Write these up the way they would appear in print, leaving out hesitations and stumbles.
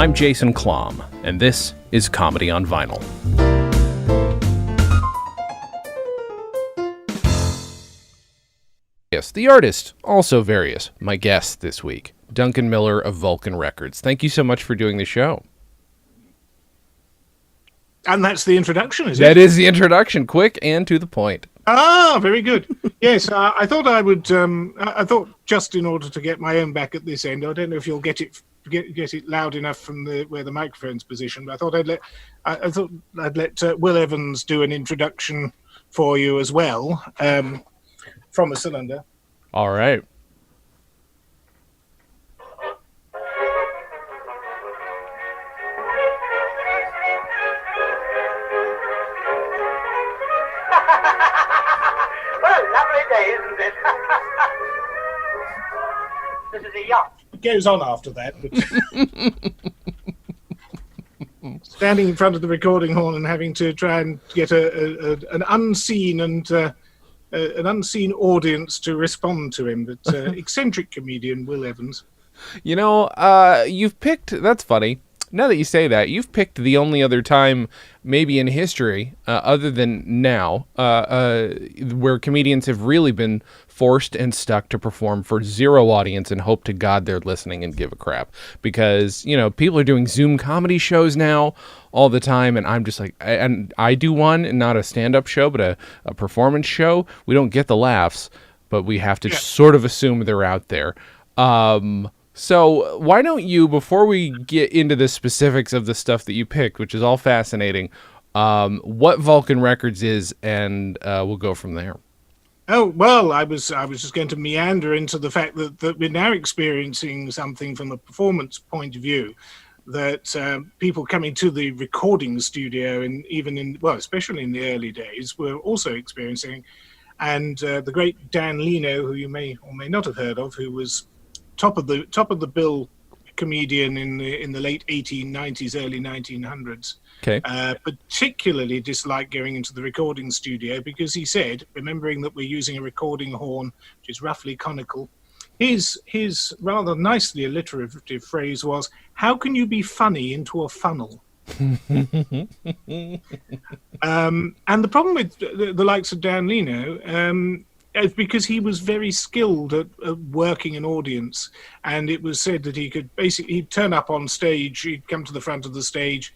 I'm Jason Klom, and this is Comedy on Vinyl. Yes, the artist, also various, my guest this week, Duncan Miller of Vulcan Records. Thank you so much for doing the show. And that's the introduction, is it? That is the introduction, quick and to the point. Ah, very good. Yes, I thought I would. I thought just in order to get my own back at this end, I don't know if you'll get it loud enough from where the microphone's positioned. But I thought I'd let Will Evans do an introduction for you as well, from a cylinder. All right. Isn't it? This is a yacht. It goes on after that. But standing in front of the recording horn and having to try and get an unseen audience to respond to him. But eccentric comedian Will Evans. You know, you've picked. That's funny. Now that you say that, you've picked the only other time, maybe in history, other than now, where comedians have really been forced and stuck to perform for zero audience and hope to God they're listening and give a crap. Because, you know, people are doing Zoom comedy shows now all the time, and I'm just like, and I do one, and not a stand-up show, but a performance show. We don't get the laughs, but we have to sort of assume they're out there. So why don't you, before we get into the specifics of the stuff that you picked, which is all fascinating, what Vulcan Records is, and we'll go from there. Oh, well, I was just going to meander into the fact that we're now experiencing something from a performance point of view, that people coming to the recording studio, and especially in the early days, were also experiencing. And the great Dan Leno, who you may or may not have heard of, who was top of the bill comedian in the late 1890s, early 1900s. Okay. Particularly disliked going into the recording studio because he said, remembering that we're using a recording horn, which is roughly conical, his rather nicely alliterative phrase was, "How can you be funny into a funnel?" And the problem with the likes of Dan Leno, because he was very skilled at working an audience, and it was said that he'd turn up on stage, he'd come to the front of the stage,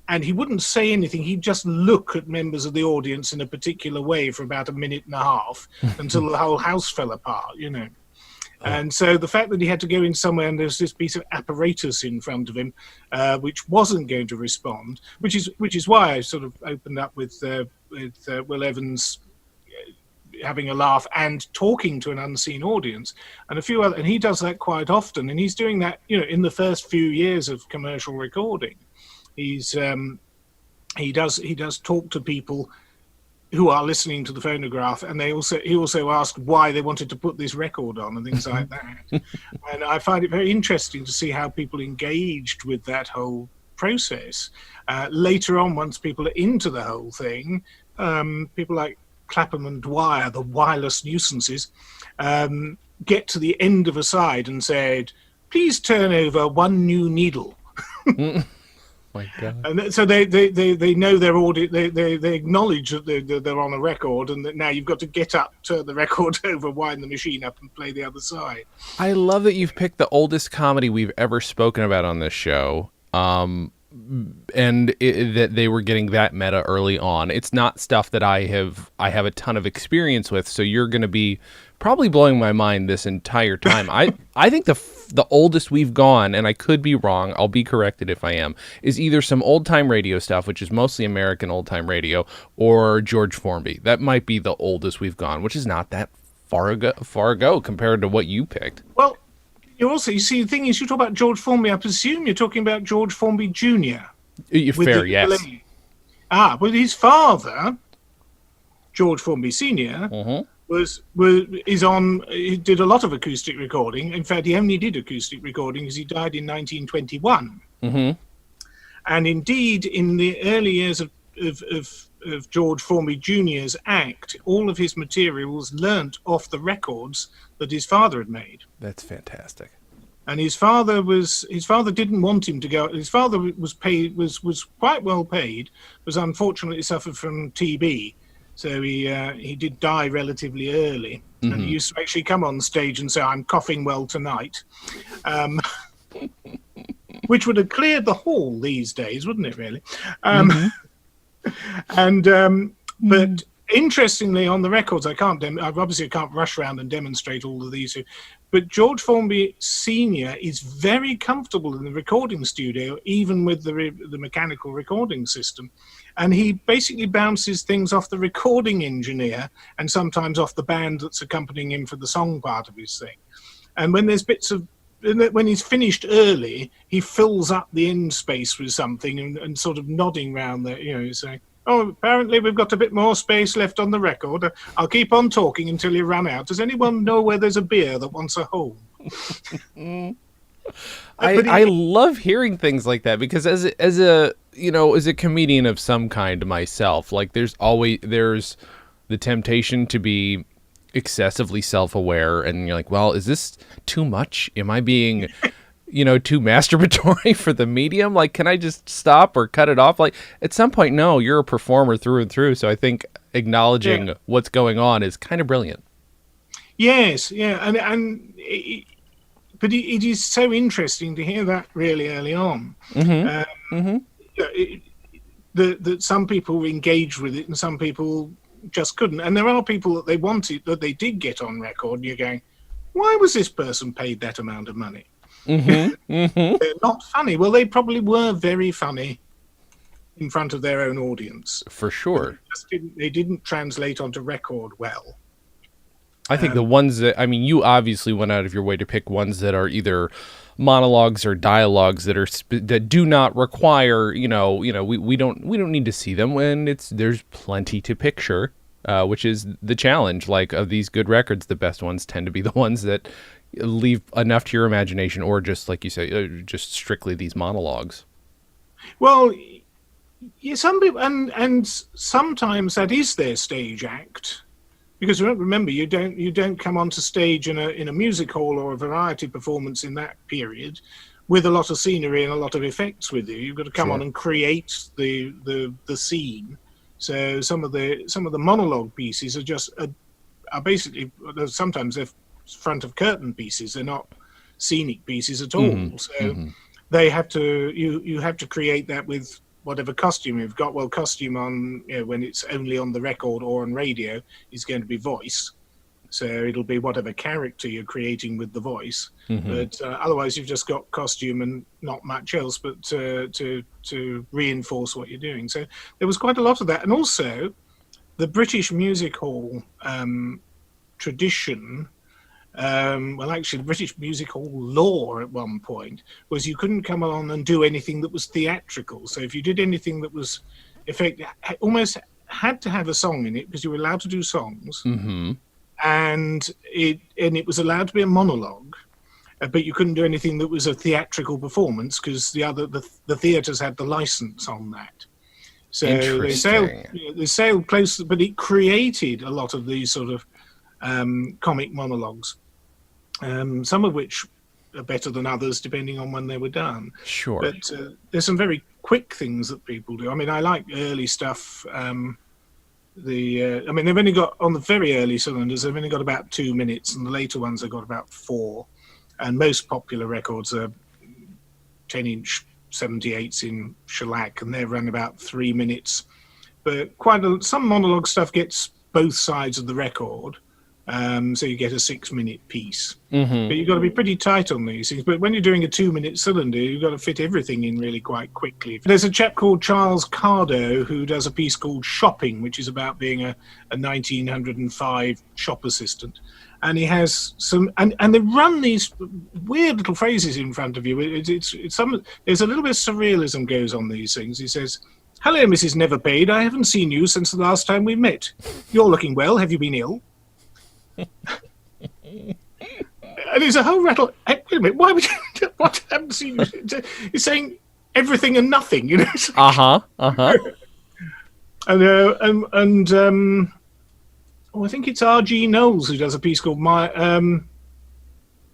and he wouldn't say anything. He'd just look at members of the audience in a particular way for about a minute and a half until the whole house fell apart, you know. And so the fact that he had to go in somewhere and there's this piece of apparatus in front of him, which wasn't going to respond, which is why I sort of opened up with Will Evans having a laugh and talking to an unseen audience, and a few other, and he does that quite often, and he's doing that, you know, in the first few years of commercial recording. He does talk to people who are listening to the phonograph, and he also asked why they wanted to put this record on and things like that. And I find it very interesting to see how people engaged with that whole process. Later on, once people are into the whole thing, people like Clapham and Dwyer, the wireless nuisances, get to the end of a side and said, "Please turn over one new needle." My God. And so they know their audio. They acknowledge that they're on a record, and that now you've got to get up, turn the record over, wind the machine up, and play the other side. I love that you've picked the oldest comedy we've ever spoken about on this show. And that they were getting that meta early on. It's not stuff that I have a ton of experience with, so you're going to be probably blowing my mind this entire time. I think the oldest we've gone, and I could be wrong, I'll be corrected if I am, is either some old-time radio stuff, which is mostly American old-time radio, or George Formby. That might be the oldest we've gone, which is not that far ago compared to what you picked. Well, you see, the thing is, you talk about George Formby, I presume you're talking about George Formby Jr. Fair, yes. But his father, George Formby Sr., he did a lot of acoustic recording. In fact, he only did acoustic recording because he died in 1921. Mm-hmm. And indeed, in the early years of George Formby Jr.'s act, all of his material was learnt off the records that his father had made. That's fantastic. And his father didn't want him to go. His father was quite well paid, was unfortunately suffered from TB, so he did die relatively early. And he used to actually come on stage and say, "I'm coughing well tonight," um, which would have cleared the hall these days, wouldn't it? Really. But interestingly, on the records, I obviously can't rush around and demonstrate all of these, but George Formby Senior is very comfortable in the recording studio, even with the mechanical recording system, and he basically bounces things off the recording engineer and sometimes off the band that's accompanying him for the song part of his thing. And when there's when he's finished early, he fills up the end space with something and sort of nodding around there, saying, "Oh, apparently we've got a bit more space left on the record. I'll keep on talking until you run out. Does anyone know where there's a beer that wants a home?" I love hearing things like that, because as a comedian of some kind myself, like there's the temptation to be excessively self-aware, and you're like, well, is this too much? Am I being too masturbatory for the medium? Like, can I just stop or cut it off? Like, at some point, no, you're a performer through and through. So I think acknowledging what's going on is kind of brilliant. Yes, yeah, but it is so interesting to hear that really early on. That some people engaged with it and some people just couldn't. And there are people that they did get on record, and you're going, why was this person paid that amount of money? They're not funny. Well, they probably were very funny in front of their own audience. For sure. They didn't translate onto record well. I think the ones that, you obviously went out of your way to pick ones that are either monologues or dialogues that do not require, we don't need to see them, when there's plenty to picture, which is the challenge. Like, of these good records, the best ones tend to be the ones that leave enough to your imagination, or just like you say, just strictly these monologues. Well, yeah, some people, and sometimes that is their stage act. Because remember, you don't come onto stage in a music hall or a variety performance in that period with a lot of scenery and a lot of effects with you. You've got to come on and create the scene. So some of the monologue pieces are basically, sometimes they're front of curtain pieces. They're not scenic pieces at all. They have to you have to create that with whatever costume you've got. Well, costume on, when it's only on the record or on radio, is going to be voice. So it'll be whatever character you're creating with the voice. But otherwise, you've just got costume and not much else, but to reinforce what you're doing. So there was quite a lot of that. And also, the British music hall tradition, actually, the British music hall law at one point was you couldn't come on and do anything that was theatrical. So if you did anything that was almost had to have a song in it, because you were allowed to do songs, and it was allowed to be a monologue, but you couldn't do anything that was a theatrical performance, because the theatres had the license on that. So they sailed close, but it created a lot of these sort of comic monologues, some of which are better than others depending on when they were done. Sure. But there's some very quick things that people do. I like early stuff. They've only got, on the very early cylinders, they've only got about 2 minutes, and the later ones have got about 4. And most popular records are 10-inch 78s in shellac, and they run about 3 minutes. But some monologue stuff gets both sides of the record. So you get a 6-minute piece. But you've got to be pretty tight on these things. But when you're doing a 2-minute cylinder, you've got to fit everything in really quite quickly. There's a chap called Charles Cardo who does a piece called Shopping, which is about being a 1905 shop assistant. And he has some, and they run these weird little phrases in front of you. There's a little bit of surrealism goes on these things. He says, "Hello, Mrs. Neverpaid. I haven't seen you since the last time we met. You're looking well. Have you been ill?" And there's a whole rattle. Hey, wait a minute, why would you? What? I haven't seen you. He's saying everything and nothing, And I think it's R.G. Knowles who does a piece called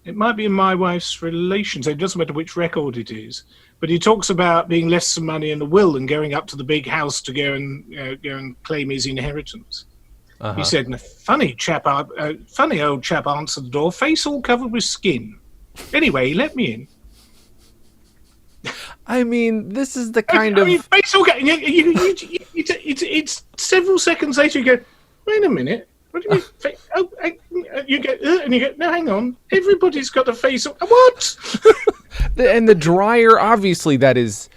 It might be in My Wife's Relations. It doesn't matter which record it is, but he talks about being left some money in the will and going up to the big house to go and claim his inheritance. He said, funny old chap answered the door, face all covered with skin. Anyway, he let me in. I mean, this is the kind of... face all it's several seconds later, you go, wait a minute. What do you mean? You go, and you go, no, hang on. Everybody's got a face. What? And the dryer, obviously, that is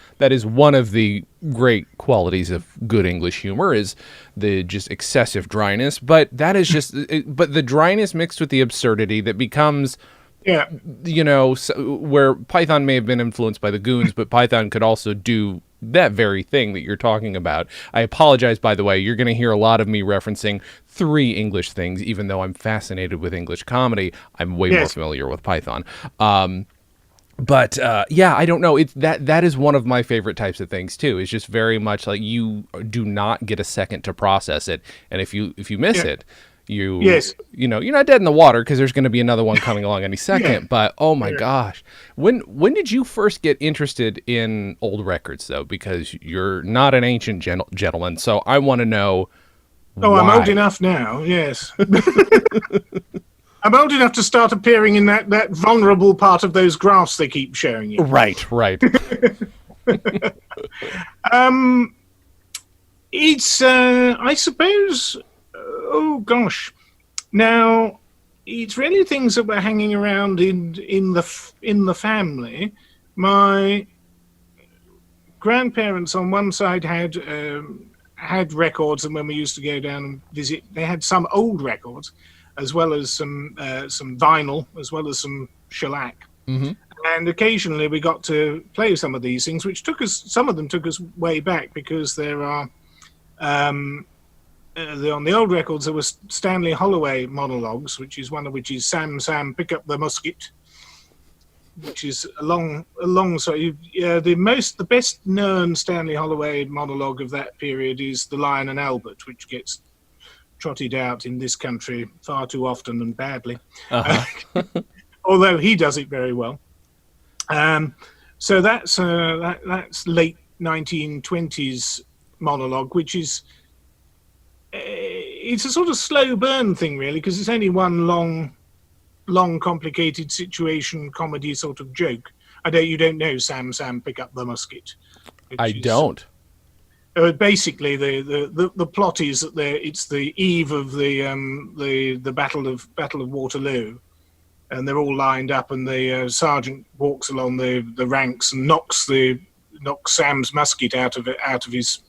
one of the great qualities of good English humor, is the just excessive dryness. But that is just, but the dryness mixed with the absurdity that becomes, where Python may have been influenced by the Goons, but Python could also do that very thing that you're talking about. I apologize, by the way. You're going to hear a lot of me referencing 3 English things, even though I'm fascinated with English comedy. I'm way more familiar with Python. But I don't know. That is one of my favorite types of things too. It's just very much like you do not get a second to process it, and if you miss it, you're not dead in the water, because there's going to be another one coming along any second. But oh my gosh, when did you first get interested in old records though? Because you're not an ancient gentleman, so I want to know. Oh, why. I'm old enough now. Yes. I'm old enough to start appearing in that vulnerable part of those graphs they keep showing you. Right. It's, I suppose, oh gosh. Now, it's really things that were hanging around in the family. My grandparents on one side had records, and when we used to go down and visit, they had some old records, as well as some vinyl, as well as some shellac. Mm-hmm. And occasionally we got to play some of these things, some of them took us way back, because there are, on the old records, there was Stanley Holloway monologues, one of which is Sam, Sam, Pick Up the Musket, which is the best known Stanley Holloway monologue of that period is The Lion and Albert, which gets trotted out in this country far too often and badly, although he does it very well. So that's late 1920s monologue, which is it's a sort of slow burn thing, really, because it's only one long complicated situation comedy sort of joke. You don't know Sam, Sam, Pick Up the Musket. I don't. Basically, the plot is that it's the eve of the Battle of Waterloo, and they're all lined up, and the sergeant walks along the ranks and knocks Sam's musket out of his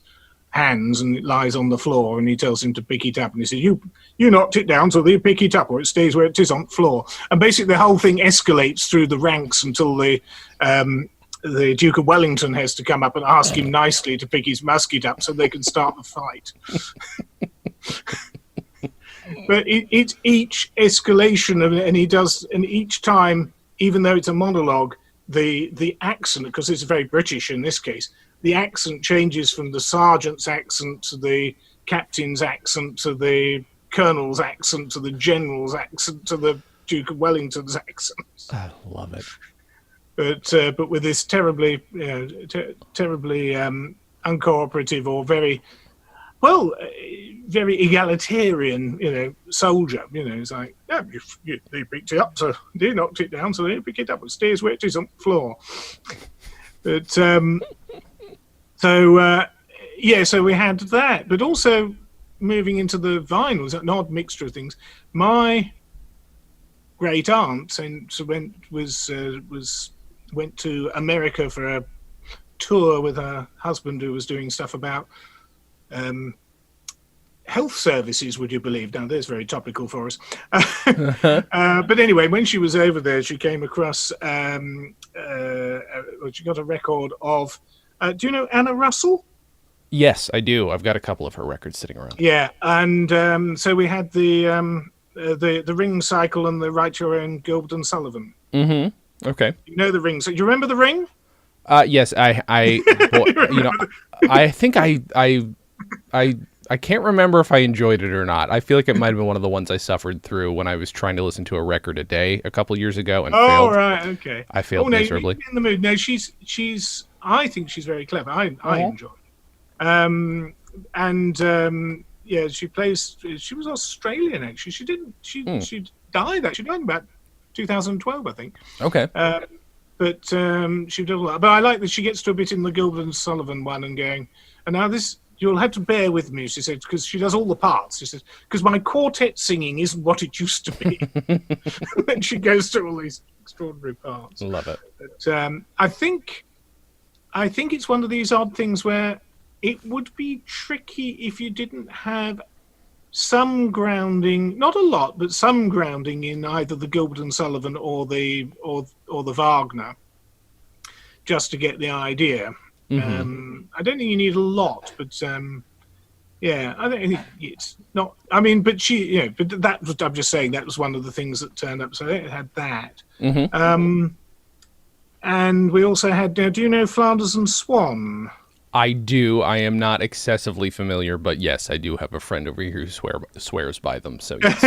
hands, and it lies on the floor, and he tells him to pick it up, and he says, you knocked it down, so they pick it up, or it stays where it is on the floor. And basically the whole thing escalates through the ranks until the Duke of Wellington has to come up and ask him nicely to pick his musket up so they can start the fight. But it's each escalation of it, and each time, even though it's a monologue, the accent, because it's very British in this case, the accent changes from the sergeant's accent to the captain's accent to the colonel's accent to the general's accent to the Duke of Wellington's accent. I love it. But with this terribly uncooperative or very egalitarian, soldier. It's like, they picked it up, so they knocked it down, so they pick it up and stays where it is on the floor. But so we had that, but also moving into the vinyls, an odd mixture of things. My great aunt went to America for a tour with her husband, who was doing stuff about health services, would you believe? Now, there's very topical for us. But anyway, when she was over there, she came across, she got a record of, do you know Anna Russell? Yes, I do. I've got a couple of her records sitting around. Yeah, and so we had the Ring Cycle and the Write Your Own Gilbert and Sullivan. Mm-hmm. Okay. You know the Ring. So do you remember the Ring? Yes, I think I I can't remember if I enjoyed it or not. I feel like it might have been one of the ones I suffered through when I was trying to listen to a record a day a couple years ago and Oh, failed. right, okay. I failed no, miserably. you're in the mood. No, she's. I think she's very clever. I Uh-huh. enjoy it. Yeah, she plays. She was Australian actually. She didn't. She died actually. She died in about 2012, I think. Okay. But she did a lot. But I like that she gets to a bit in the Gilbert and Sullivan one and going. And now this. You'll have to bear with me, she said, because she does all the parts. She says, because my quartet singing isn't what it used to be. And she goes through all these extraordinary parts. Love it. But I think it's one of these odd things where it would be tricky if you didn't have some grounding, not a lot, but some grounding in either the Gilbert and Sullivan or the Wagner, just to get the idea. I don't think you need a lot, but yeah, I don't think it's not. I mean, but but that was. I'm just saying that was one of the things that turned up. So it had that. And we also had. Do you know Flanders and Swan? I do. I am not excessively familiar, but yes, I do have a friend over here who swears by them. So yes.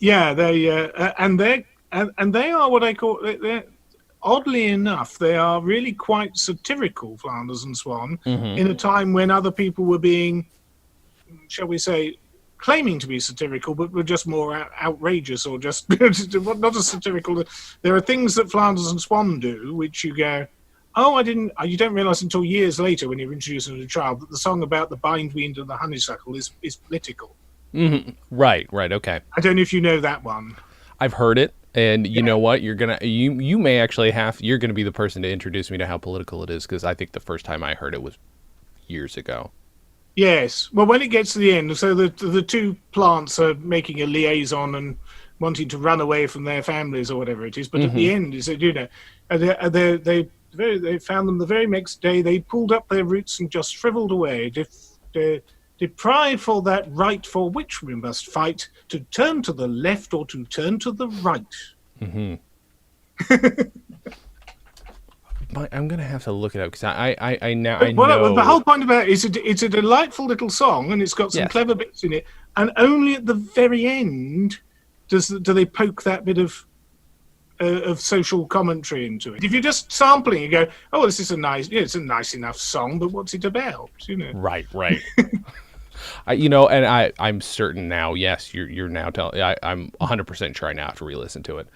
Yeah, they are what I call. Oddly enough, they are really quite satirical, Flanders and Swan, in a time when other people were being, shall we say, claiming to be satirical, but were just more outrageous or just not as satirical. There are things that Flanders and Swan do, which you go, oh, you don't realise until years later when you're introducing a child that the song about the bindweed and the honeysuckle is political. Right, okay. I don't know if you know that one. I've heard it. And you know what? You may actually you're gonna be the person to introduce me to how political it is, because I think the first time I heard it was years ago. Yes. Well, when it gets to the end, so the two plants are making a liaison and wanting to run away from their families or whatever it is. But at the end, is that they found them the very next day. They pulled up their roots and just shriveled away. Deprived for that right for which we must fight, to turn to the left or to turn to the right. I'm gonna have to look it up because I know. The whole point about it is it's a delightful little song and it's got some clever bits in it. And only at the very end do they poke that bit of social commentary into it. If you're just sampling, you go, "Oh, this is it's a nice enough song, but what's it about?" You know. Right. I'm certain now. Yes, you're now telling. I'm 100% sure I now have to re-listen to it.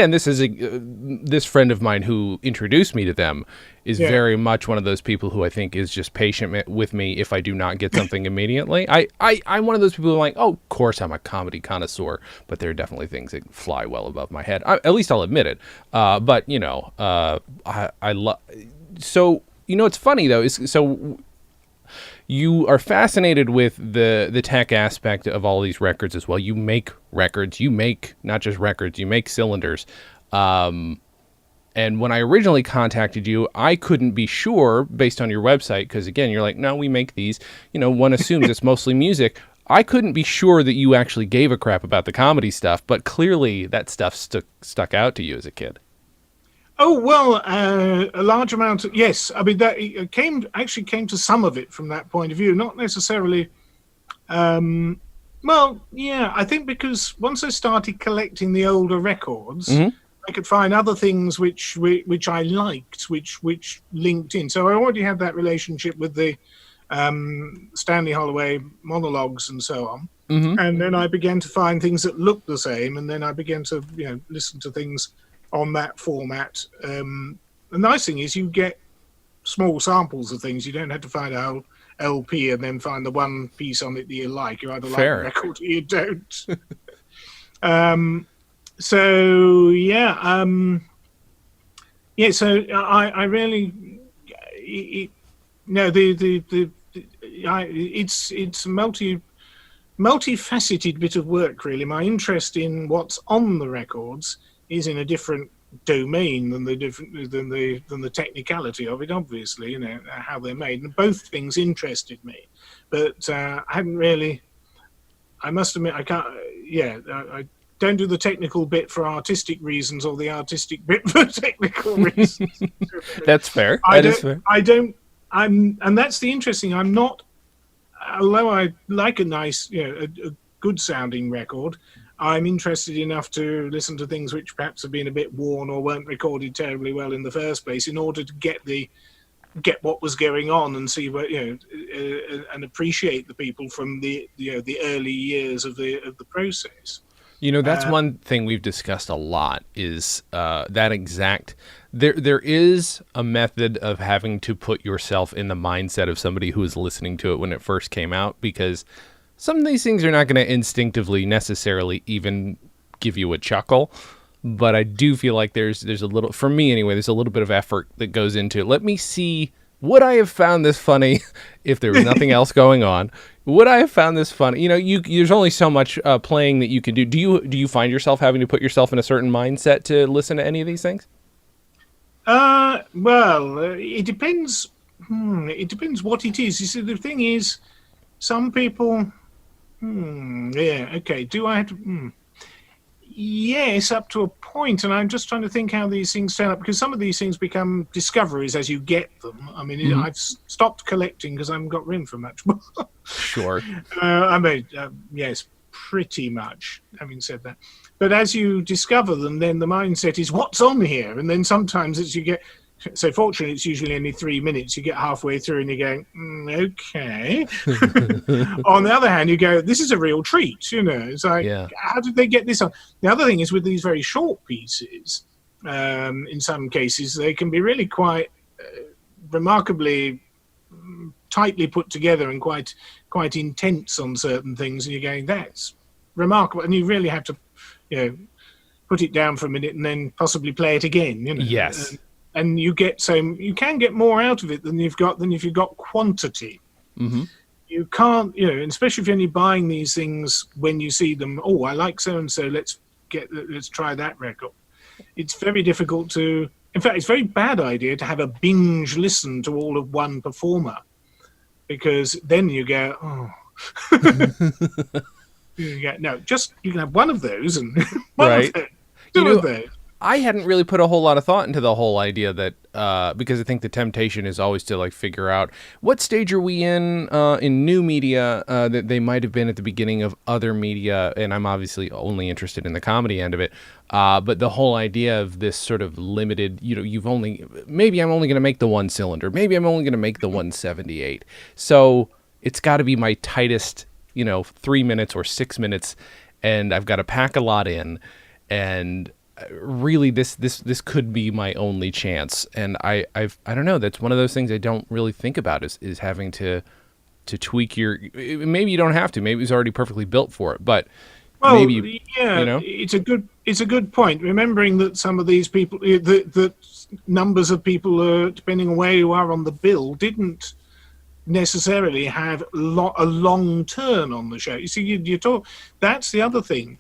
This is this friend of mine who introduced me to them is very much one of those people who I think is just patient with me if I do not get something immediately. I'm one of those people who are like, oh, of course I'm a comedy connoisseur, but there are definitely things that fly well above my head. At least I'll admit it. But I love. So it's funny though. You are fascinated with the tech aspect of all these records as well. You make records. You make not just records. You make cylinders. And when I originally contacted you, I couldn't be sure based on your website because, again, you're like, no, we make these. One assumes it's mostly music. I couldn't be sure that you actually gave a crap about the comedy stuff, but clearly that stuff stuck out to you as a kid. Oh, well, a large amount of, yes. I mean, that it came to some of it from that point of view, not necessarily. Well, yeah, I think because once I started collecting the older records, I could find other things which I liked, which linked in. So I already had that relationship with the Stanley Holloway monologues and so on. And then I began to find things that looked the same, and then I began to listen to things on that format. The nice thing is you get small samples of things. You don't have to find a whole LP and then find the one piece on it that you like. You either like the record or you don't. So I really it's multifaceted bit of work really. My interest in what's on the records is in a different domain than the technicality of it, obviously, how they're made. And both things interested me. But I hadn't really, I must admit, I can't, I don't do the technical bit for artistic reasons or the artistic bit for technical reasons. That's fair. That is fair. I don't and that's the interesting. I'm not, although I like a nice, a good sounding record. I'm interested enough to listen to things which perhaps have been a bit worn or weren't recorded terribly well in the first place, in order to get what was going on and see what and appreciate the people from the early years of the process. That's one thing we've discussed a lot is that exact. There is a method of having to put yourself in the mindset of somebody who was listening to it when it first came out, because some of these things are not going to instinctively necessarily even give you a chuckle. But I do feel like there's a little, for me anyway, there's a little bit of effort that goes into it. Let me see, would I have found this funny if there was nothing else going on? Would I have found this funny? There's only so much playing that you can do. Do you find yourself having to put yourself in a certain mindset to listen to any of these things? It depends. It depends what it is. You see, the thing is, some people. Yeah. Okay. Do I have to? Yes, up to a point, and I'm just trying to think how these things turn up, because some of these things become discoveries as you get them. I mean, I've stopped collecting because I haven't got room for much more. Sure. Yes, pretty much, having said that. But as you discover them, then the mindset is, what's on here? And then sometimes as you get... So fortunately, it's usually only 3 minutes. You get halfway through and you're going, okay. On the other hand, you go, this is a real treat. It's like, How did they get this on? The other thing is, with these very short pieces, in some cases, they can be really quite remarkably tightly put together and quite intense on certain things. And you're going, that's remarkable. And you really have to, put it down for a minute and then possibly play it again. Yes. And you can get more out of it than if you've got quantity. Mm-hmm. You can't, especially if you're only buying these things when you see them. Oh, I like so and so. Let's try that record. It's very difficult to. In fact, it's a very bad idea to have a binge listen to all of one performer, because then you go, oh. You can have one of those and one of those, two of those. I hadn't really put a whole lot of thought into the whole idea that because I think the temptation is always to like figure out what stage are we in new media that they might have been at the beginning of other media, and I'm obviously only interested in the comedy end of it. But the whole idea of this sort of limited, maybe I'm only going to make the one cylinder, maybe I'm only going to make the 178. So it's got to be my tightest, 3 minutes or 6 minutes, and I've got to pack a lot in, and really this could be my only chance. And I don't know, that's one of those things I don't really think about is having to tweak maybe you don't have to, maybe it's already perfectly built for it, but maybe it's a good point, remembering that some of these people, the numbers of people depending on where you are on the bill, didn't necessarily have a long turn on the show. You see, you talk, that's the other thing.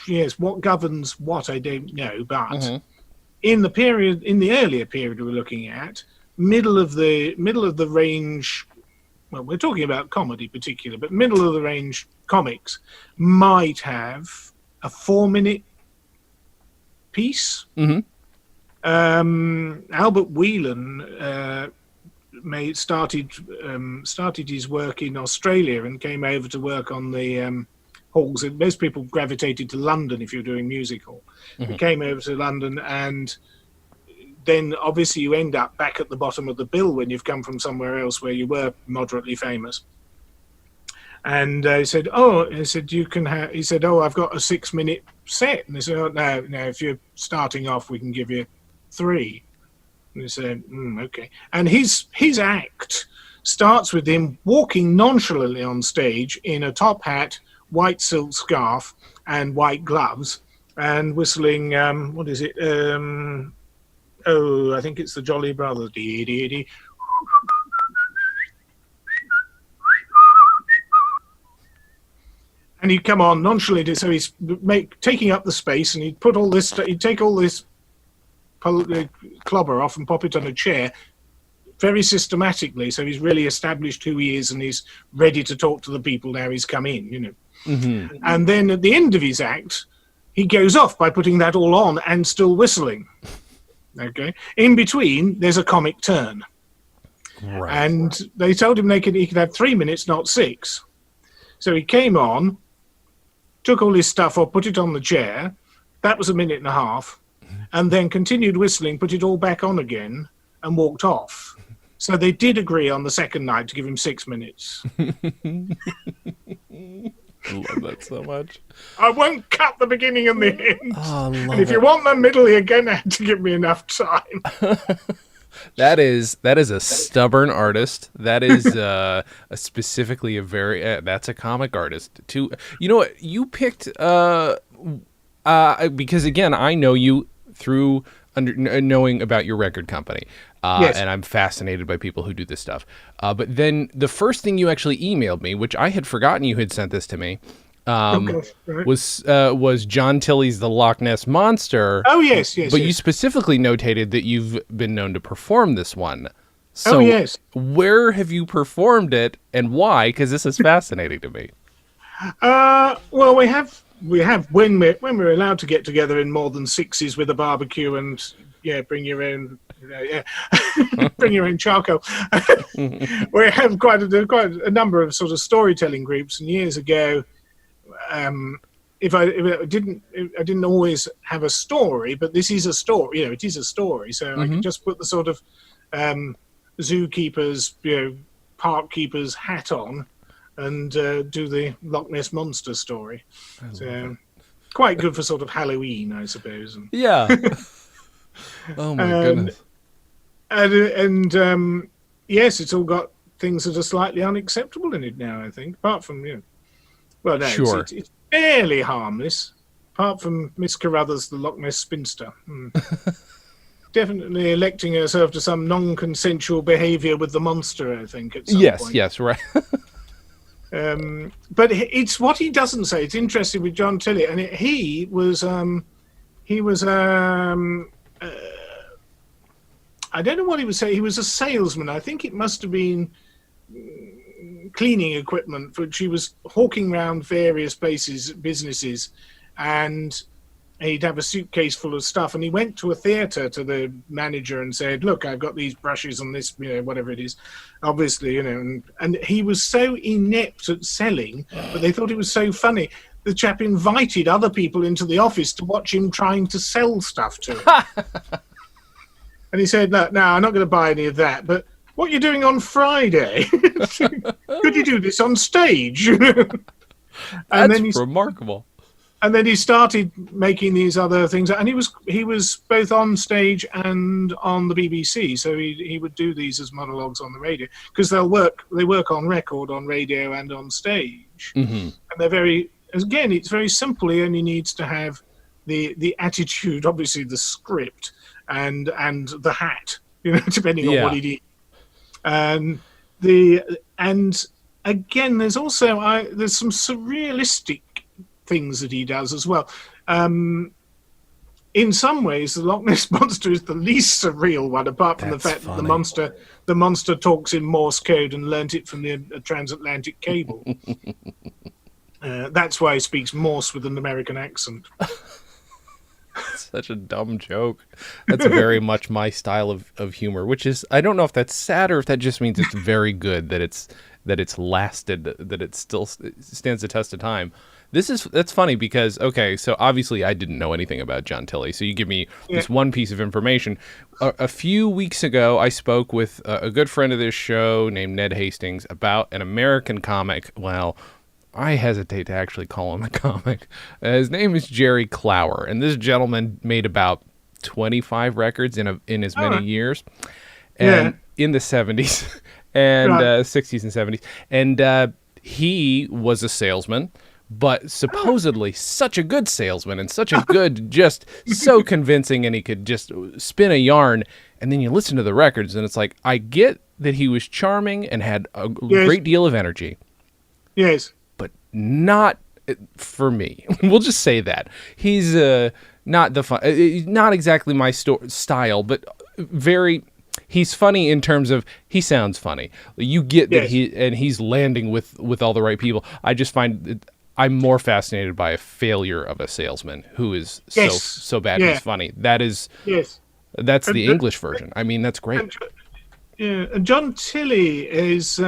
Yes, what governs what, I don't know, but in the earlier period we're looking at, middle of the range, well, we're talking about comedy particularly, but middle of the range comics might have a 4-minute piece. Albert Whelan started his work in Australia and came over to work on the halls. Most people gravitated to London if you're doing musical. He came over to London, and then obviously you end up back at the bottom of the bill when you've come from somewhere else where you were moderately famous. And he said, you can have, he said, I've got a 6-minute set. And they said, no, if you're starting off, we can give you 3. And he said, okay. And his act starts with him walking nonchalantly on stage in a top hat, white silk scarf and white gloves, and whistling, what is it? I think it's the Jolly Brothers. Dee. And he'd come on nonchalantly, so he's taking up the space, and he'd take all this clobber off and pop it on a chair very systematically, so he's really established who he is and he's ready to talk to the people now he's come in, And then at the end of his act, he goes off by putting that all on and still whistling. Okay. In between, there's a comic turn. Right. And they told him he could have 3 minutes, not 6. So he came on, took all his stuff off, put it on the chair. That was a minute and a half. And then continued whistling, put it all back on again, and walked off. So they did agree on the second night to give him 6 minutes. I love that so much. I won't cut the beginning and the end. Oh, I love And if you want the middle, you're going to have to give me enough time. That is a stubborn artist. That is specifically a very that's a comic artist too. You know what? You picked because again, I know you through knowing about your record company. Yes. And I'm fascinated by people who do this stuff. But then the first thing you actually emailed me, which I had forgotten you had sent this to me, Right. was John Tilley's The Loch Ness Monster. Oh, yes. But you specifically notated that you've been known to perform this one. So yes. Where have you performed it and why? Because this is fascinating to me. Well, we have when we're allowed to get together in more than 6s with a barbecue and bring your own bring your own charcoal. We have quite a number of sort of storytelling groups, and years ago, if I didn't always have a story, but this is a story. It is a story, so I could just put the sort of zookeeper's, park keeper's hat on and do the Loch Ness Monster story. So quite good for sort of Halloween, I suppose. Yeah. Oh my goodness. And yes, it's all got things that are slightly unacceptable in it now, I think. Apart from, well, no, sure. It's fairly harmless. Apart from Miss Carruthers, the Loch Ness spinster. Definitely electing herself to some non-consensual behaviour with the monster, I think, at some point. Yes, right. But it's what he doesn't say. It's interesting with John Tilley, and he was I don't know what he would say. He was a salesman. I think it must have been cleaning equipment, which he was hawking around various businesses, and he'd have a suitcase full of stuff. And he went to a theatre to the manager and said, "Look, I've got these brushes and this, whatever it is." Obviously, and he was so inept at selling, but they thought it was so funny. The chap invited other people into the office to watch him trying to sell stuff to him. And he said, no, I'm not going to buy any of that. But what are you doing on Friday? Could you do this on stage? That's remarkable. And then he started making these other things. And he was both on stage and on the BBC. So he would do these as monologues on the radio. Because they work on record, on radio and on stage. Mm-hmm. And again, it's very simple. He only needs to have the attitude, obviously the script, and the hat, depending on what he did. And again, there's also there's some surrealistic things that he does as well. In some ways, the Loch Ness Monster is the least surreal one, apart from the fact that the monster talks in Morse code and learnt it from the transatlantic cable. That's why he speaks Morse with an American accent. Such a dumb joke. That's very much my style of humor, which is, I don't know if that's sad or if that just means it's very good, that it's lasted, that it still stands the test of time. That's funny because, okay, so obviously I didn't know anything about John Tilley, so you give me this one piece of information. A few weeks ago, I spoke with a good friend of this show named Ned Hastings about an American comic. Well, I hesitate to actually call him a comic. His name is Jerry Clower, and this gentleman made about 25 records in as many years, and in the 70s and 60s and 70s. And he was a salesman, but supposedly such a good salesman and such a good, just so convincing, and he could just spin a yarn. And then you listen to the records, and it's like, I get that he was charming and had a great deal of energy. Yes. But not for me. We'll just say that. He's not not exactly my style, but he's funny in terms of he sounds funny. You get that he's landing with all the right people. I just find I'm more fascinated by a failure of a salesman who is so bad he's funny. That is That's And, the English version. I mean, that's great. and, yeah, and John Tilley is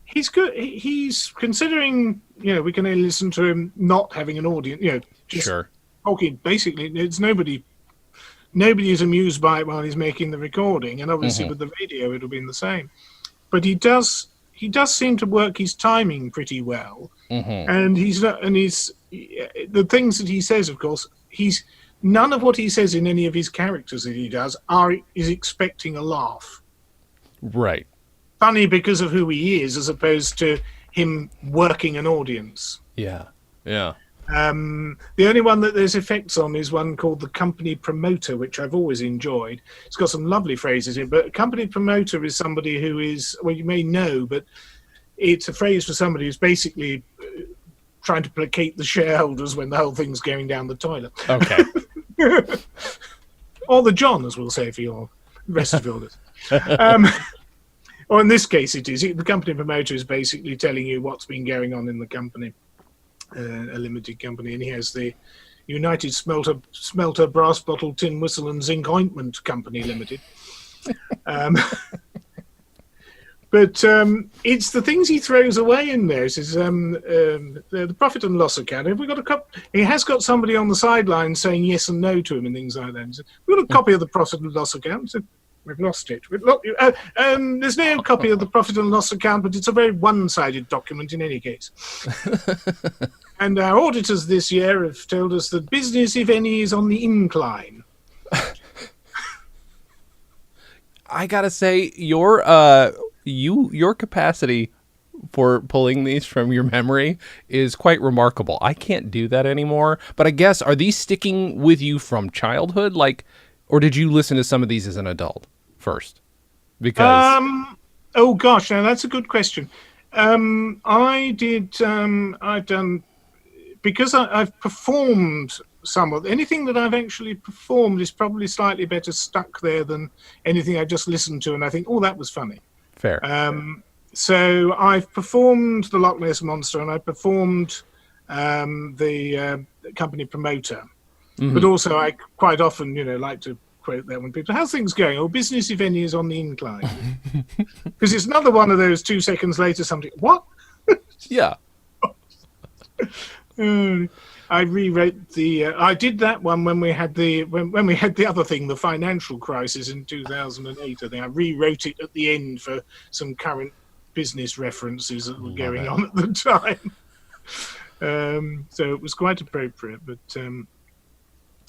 he's good. He's considering, we can only listen to him not having an audience, just Sure. talking. Basically, it's nobody is amused by it while he's making the recording, and obviously with the radio it'll be the same. But he does seem to work his timing pretty well, and he's not, and he's the things that he says. Of course, he's none of what he says in any of his characters that he does is expecting a laugh. Right. Funny because of who he is, as opposed to him working an audience. Yeah. Yeah. The only one that there's effects on is one called the company promoter, which I've always enjoyed. It's got some lovely phrases in, but a company promoter is somebody who is, well, you may know, but it's a phrase for somebody who's basically trying to placate the shareholders when the whole thing's going down the toilet. Okay. Or the John, as we'll say for your Westerfielders. Or in this case, it is. The company promoter is basically telling you what's been going on in the company, a limited company, and he has the United Smelter Brass Bottle Tin Whistle and Zinc Ointment Company Limited. But it's the things he throws away in there. It says the profit and loss account. Have we got he has got somebody on the sideline saying yes and no to him and things like that. He said, we've got a copy of the profit and loss account. So we've lost it. There's no copy of the profit and loss account, but it's a very one-sided document in any case. And our auditors this year have told us that business, if any, is on the incline. I gotta say, your capacity for pulling these from your memory is quite remarkable. I can't do that anymore. But I guess, are these sticking with you from childhood, or did you listen to some of these as an adult first? Because oh gosh, now that's a good question. I did. I've done, because I've performed some of anything that I've actually performed is probably slightly better stuck there than anything I just listened to, and I think, oh, that was funny. Fair. So I've performed the Loch Ness Monster, and I performed the company promoter. Mm-hmm. But also, I quite often, like to quote that when people, how's things going? Oh, business, if any, is on the incline. Because it's another one of those 2 seconds later, something, what? Yeah. I rewrote I did that one when we had when we had the other thing, the financial crisis in 2008. I think I rewrote it at the end for some current business references that were going on at the time. So it was quite appropriate. But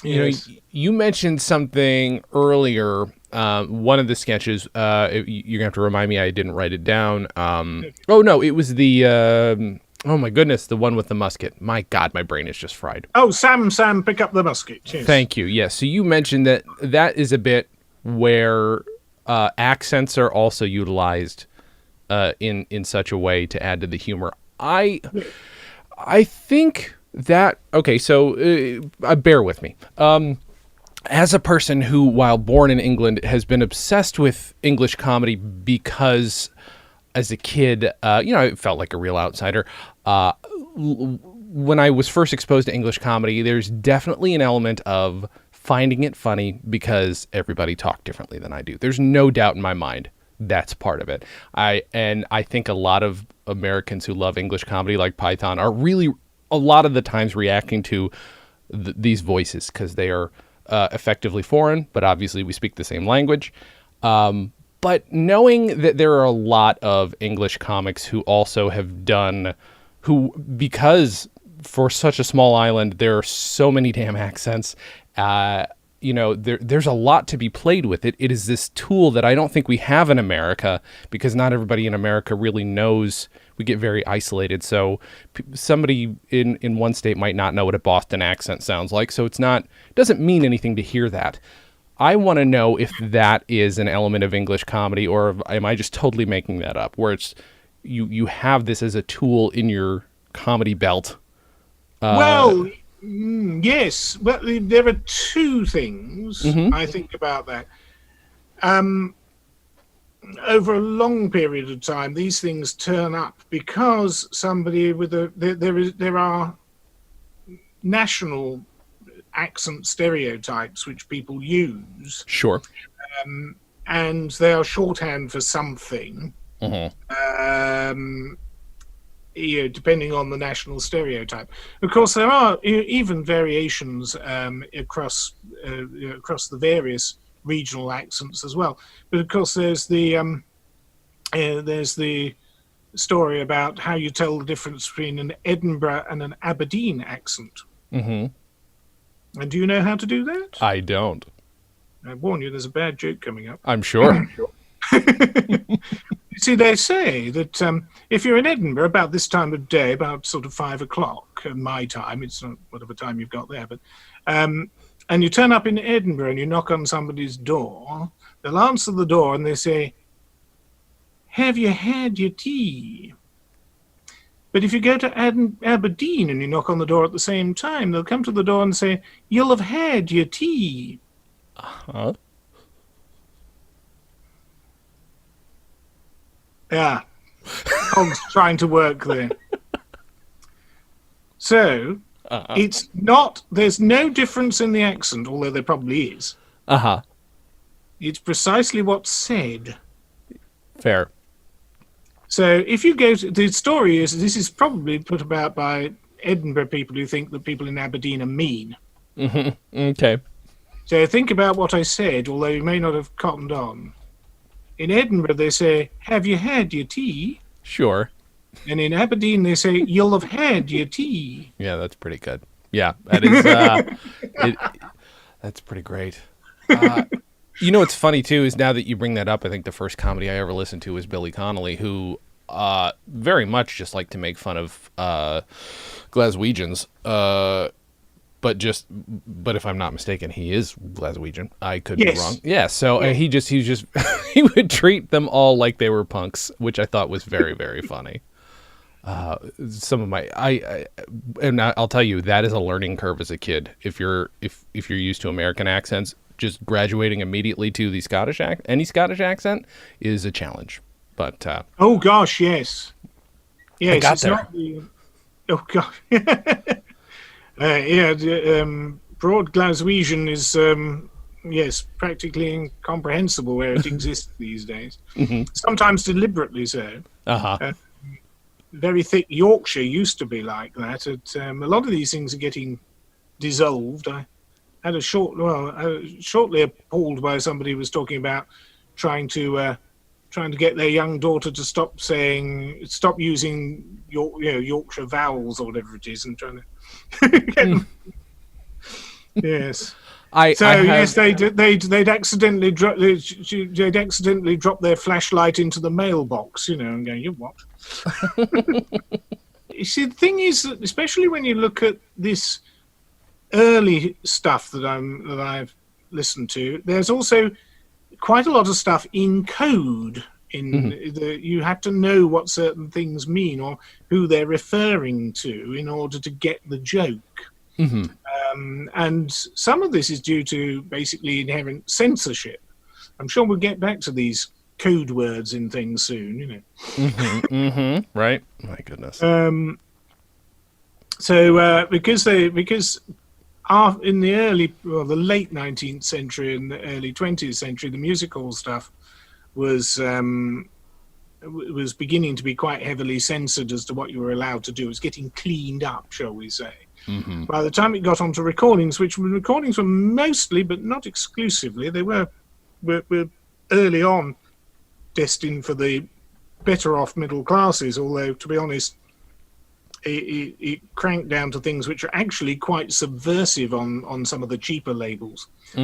yes. You mentioned something earlier. One of the sketches. You're gonna have to remind me. I didn't write it down. Oh no, it was the. Oh my goodness, the one with the musket. My God, my brain is just fried. Oh, Sam, pick up the musket. Yes. Thank you. Yes. So you mentioned that is a bit where accents are also utilized in such a way to add to the humor. I think that, okay, so bear with me. As a person who, while born in England, has been obsessed with English comedy because as a kid, I felt like a real outsider. When I was first exposed to English comedy, there's definitely an element of finding it funny because everybody talked differently than I do. There's no doubt in my mind that's part of it. I think a lot of Americans who love English comedy, like Python, are really a lot of the times reacting to these voices because they are effectively foreign, but obviously we speak the same language. But knowing that there are a lot of English comics who also have done, because for such a small island, there are so many damn accents, there's a lot to be played with it. It is this tool that I don't think we have in America because not everybody in America really knows. We get very isolated. So somebody in one state might not know what a Boston accent sounds like. So it doesn't mean anything to hear that. I want to know if that is an element of English comedy, or am I just totally making that up, where it's you have this as a tool in your comedy belt? Yes. Well, there are two things I think about that. Over a long period of time, these things turn up because somebody with there are national accent stereotypes which people use, Sure. and they are shorthand for something. Depending on the national stereotype. Of course, there are even variations across the various regional accents as well. But of course, there's the story about how you tell the difference between an Edinburgh and an Aberdeen accent. And do you know how to do that? I don't. I warn you, there's a bad joke coming up. I'm sure. See, they say that if you're in Edinburgh about this time of day, about sort of 5 o'clock, my time, it's not whatever time you've got there, but and you turn up in Edinburgh and you knock on somebody's door, they'll answer the door and they say, "Have you had your tea?" But if you go to Aberdeen and you knock on the door at the same time, they'll come to the door and say, "You'll have had your tea." Huh? Yeah. Hog's trying to work there. So, it's not, there's no difference in the accent, although there probably is. It's precisely what's said. Fair. So, if you go to, the story is, this is probably put about by Edinburgh people who think that people in Aberdeen are mean. Okay. So, think about what I said, although you may not have cottoned on. In Edinburgh, they say, "Have you had your tea?" Sure. And in Aberdeen, they say, "You'll have had your tea." Yeah, that's pretty good. Yeah, that is. That's pretty great. You know what's funny too is now that you bring that up, I think the first comedy I ever listened to was Billy Connolly, who very much just liked to make fun of Glaswegians. But if I'm not mistaken, he is Glaswegian. I could be wrong. Yeah. So he he would treat them all like they were punks, which I thought was very, very funny. Some of my, I'll tell you, that is a learning curve as a kid. If you're used to American accents, just graduating immediately to the any Scottish accent is a challenge. But oh gosh, yes, I got it's there. not the. Oh gosh. Broad Glaswegian is, yes, practically incomprehensible where it exists these days. Sometimes deliberately so. Very thick Yorkshire used to be like that. A lot of these things are getting dissolved. I had shortly appalled by somebody who was talking about trying to get their young daughter to stop using Yorkshire vowels or whatever it is, and trying to yes. They'd accidentally drop their flashlight into the mailbox, and going, "You what?" You see, the thing is that especially when you look at this early stuff that I've listened to, there's also quite a lot of stuff in code. You have to know what certain things mean or who they're referring to in order to get the joke. And some of this is due to basically inherent censorship. I'm sure we'll get back to these code words in things soon, Right. My goodness. Because in the late 19th century and the early 20th century, the music hall stuff was beginning to be quite heavily censored as to what you were allowed to do. It was getting cleaned up, shall we say. By the time it got onto recordings, which recordings were mostly, but not exclusively, they were early on destined for the better off middle classes, although, to be honest, it cranked down to things which are actually quite subversive on some of the cheaper labels. So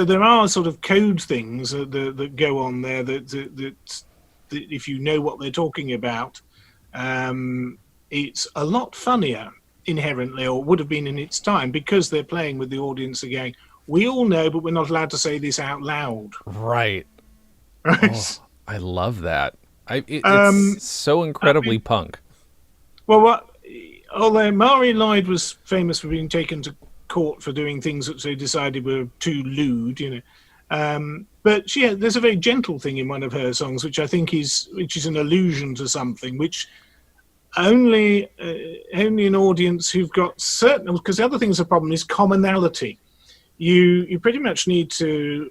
there are sort of code things that go on there that if you know what they're talking about, it's a lot funnier inherently, or would have been in its time, because they're playing with the audience again. We all know, but we're not allowed to say this out loud. Right. Oh, I love that. It's so incredibly punk. Well, although Mari Lloyd was famous for being taken to court for doing things that they decided were too lewd, but there's a very gentle thing in one of her songs, which I think is an allusion to something which only an audience who've got certain, because the other thing's the problem is commonality. You pretty much need to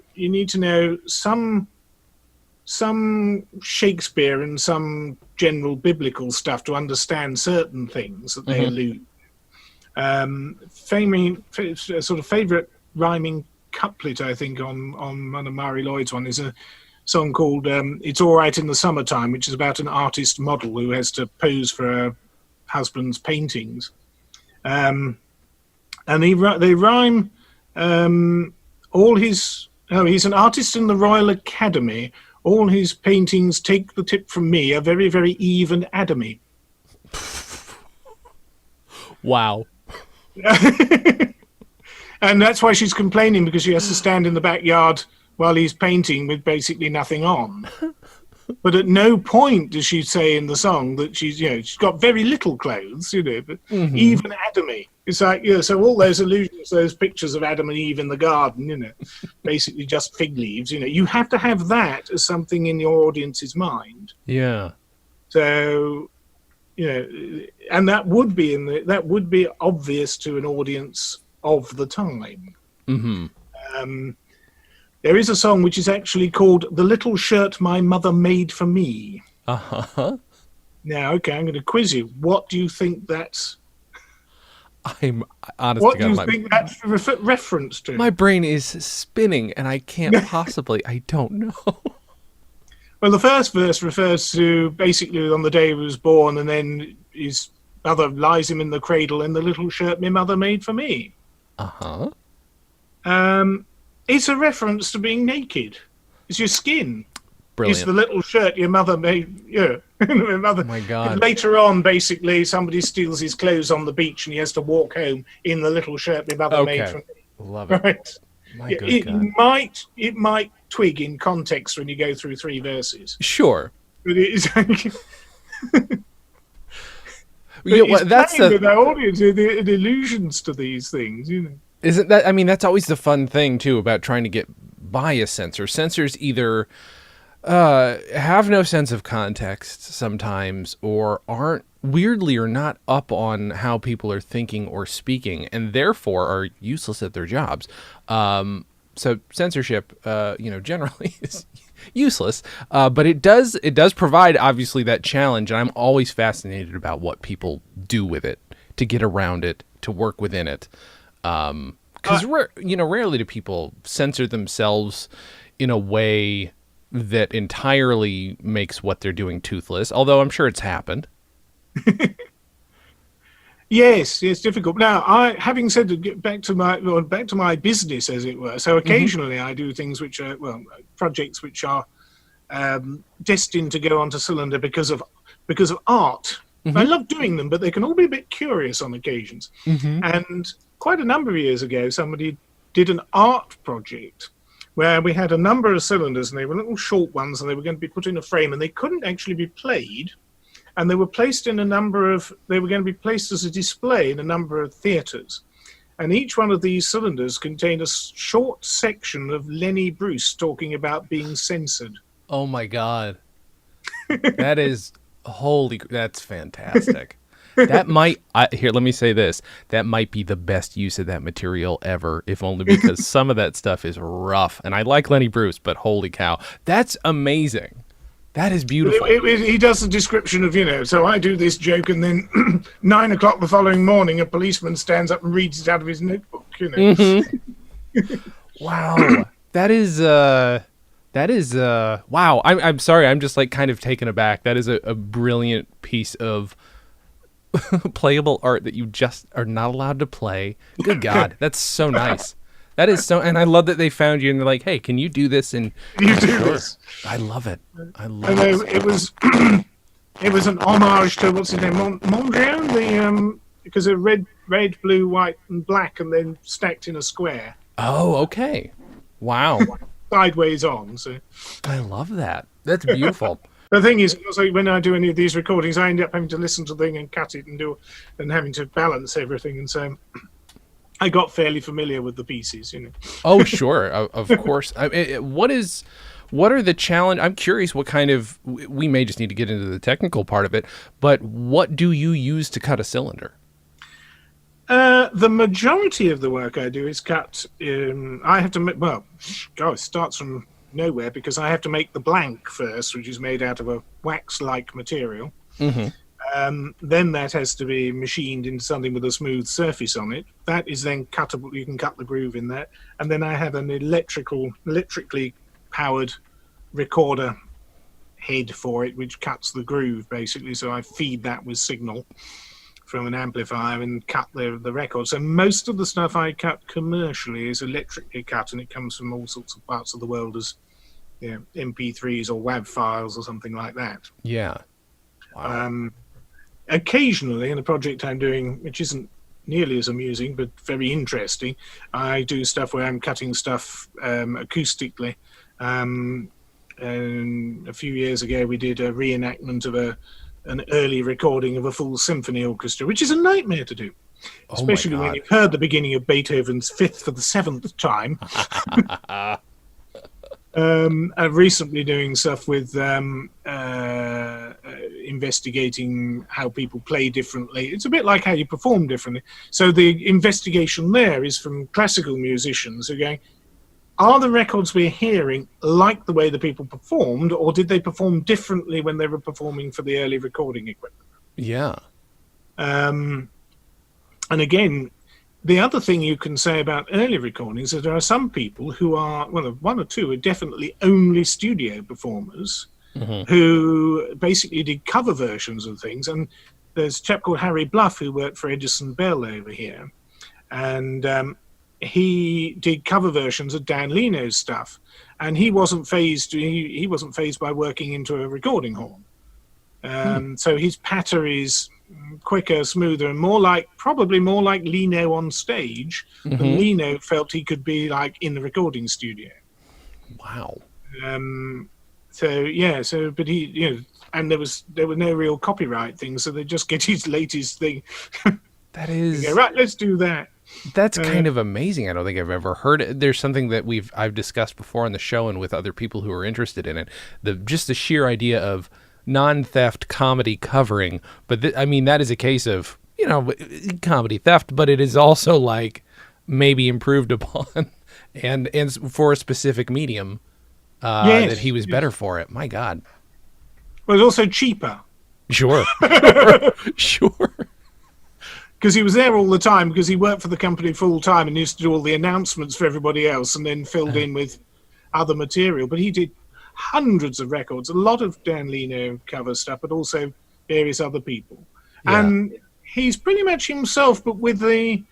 know some Shakespeare and some general biblical stuff to understand certain things that they allude. Sort of favorite rhyming couplet, I think, on one of Mari Lloyd's one is a song called "It's All Right in the Summertime," which is about an artist model who has to pose for her husband's paintings, and they rhyme all his. Oh, he's an artist in the Royal Academy. All his paintings, take the tip from me, are very, very even Adamy. Wow. And that's why she's complaining, because she has to stand in the backyard while he's painting with basically nothing on. But at no point does she say in the song that she's got very little clothes, but even Adamy. It's like, so all those allusions, those pictures of Adam and Eve in the garden, basically just fig leaves, you have to have that as something in your audience's mind. Yeah. So, and that would be obvious to an audience of the time. There is a song which is actually called "The Little Shirt My Mother Made for Me." Uh-huh. Now, okay, I'm going to quiz you. What do you think that's? I'm honest What to do God, you think that's reference to? my brain is spinning, and I can't possibly. I don't know. Well, the first verse refers to basically on the day he was born, and then his mother lies him in the cradle in the little shirt my mother made for me. Uh-huh. It's a reference to being naked. It's your skin. Brilliant. It's the little shirt your mother made. Yeah. My mother. Oh my God. Later on, basically, somebody steals his clothes on the beach and he has to walk home in the little shirt my mother made for me. Love it. Right. My good God. It might twig in context when you go through 3 verses. Sure. But it is That's with our audience, it allusions to these things, Isn't that? I mean, that's always the fun thing too about trying to get by a censor. Censors either have no sense of context sometimes, or aren't weirdly or not up on how people are thinking or speaking, and therefore are useless at their jobs. So censorship, generally is useless, but it does provide obviously that challenge, and I'm always fascinated about what people do with it to get around it, to work within it. Because rarely do people censor themselves in a way that entirely makes what they're doing toothless. Although I'm sure it's happened. Yes, it's difficult. Now, having said that, back to my business, as it were. So occasionally I do things which are projects which are destined to go onto Cylinder because of art. I love doing them, but they can all be a bit curious on occasions. And quite a number of years ago, somebody did an art project where we had a number of cylinders, and they were little short ones, and they were going to be put in a frame, and they couldn't actually be played, and they were placed in they were going to be placed as a display in a number of theatres. And each one of these cylinders contained a short section of Lenny Bruce talking about being censored. Oh my God. That is that's fantastic. That might, let me say this, that might be the best use of that material ever, if only because some of that stuff is rough. And I like Lenny Bruce, but holy cow, that's amazing. That is beautiful. He does the description of, so I do this joke, and then 9 o'clock the following morning, a policeman stands up and reads it out of his notebook, Wow. That is, wow. I'm sorry. I'm just like kind of taken aback. That is a brilliant piece of playable art that you just are not allowed to play. Good God. That's so nice. That is so, and I love that they found you and they're like, hey, can you do this? And you do this. I love it. It was it was an homage to what's his name, Mondrian, because of red, blue, white, and black, and then stacked in a square. Oh, okay. Wow. Sideways on. So I love that. That's beautiful. The thing is, also, when I do any of these recordings, I end up having to listen to the thing and cut it and having to balance everything, and so I got fairly familiar with the pieces, Oh, sure, of course. What is What are the challenge? I'm curious what kind of, we may just need to get into the technical part of it, but what do you use to cut a cylinder? The majority of the work I do is cut. I have to make, well, God, it starts from nowhere because I have to make the blank first, which is made out of a wax-like material. Mm-hmm. Then that has to be machined into something with a smooth surface on it. That is then cuttable. You can cut the groove in that. And then I have an electrically powered recorder head for it, which cuts the groove basically. So I feed that with signal from an amplifier and cut the record. So most of the stuff I cut commercially is electrically cut, and it comes from all sorts of parts of the world as MP3s or WAV files or something like that. Yeah. Wow. Occasionally, in a project I'm doing, which isn't nearly as amusing but very interesting, I do stuff where I'm cutting stuff acoustically. And a few years ago, we did a reenactment of an early recording of a full symphony orchestra, which is a nightmare to do, especially when you've heard the beginning of Beethoven's Fifth for the seventh time. I'm recently doing stuff with investigating how people play differently. It's a bit like how you perform differently. So the investigation there is from classical musicians who are going, are the records we're hearing like the way the people performed, or did they perform differently when they were performing for the early recording equipment? Yeah. And again, the other thing you can say about early recordings is there are some people who are, well, one or two are definitely only studio performers who basically did cover versions of things. And there's a chap called Harry Bluff who worked for Edison Bell over here. And he did cover versions of Dan Leno's stuff. And he wasn't phased, he wasn't phased by working into a recording horn. So his patter is quicker, smoother, and probably more like Leno on stage than Leno felt he could be like in the recording studio. Wow. But he, and there were no real copyright things, so they just get his latest thing. That is go, right, let's do that. That's kind of amazing. I don't think I've ever heard it. There's something that I've discussed before on the show and with other people who are interested in it. Just the sheer idea of non-theft comedy covering, but that is a case of comedy theft, but it is also like maybe improved upon and for a specific medium that he was better for it. My God. Well, it's also cheaper. Sure. Sure. Because he was there all the time, because he worked for the company full time and used to do all the announcements for everybody else and then filled in with other material. But he did hundreds of records, a lot of Dan Leno cover stuff, but also various other people. Yeah. And he's pretty much himself, but with the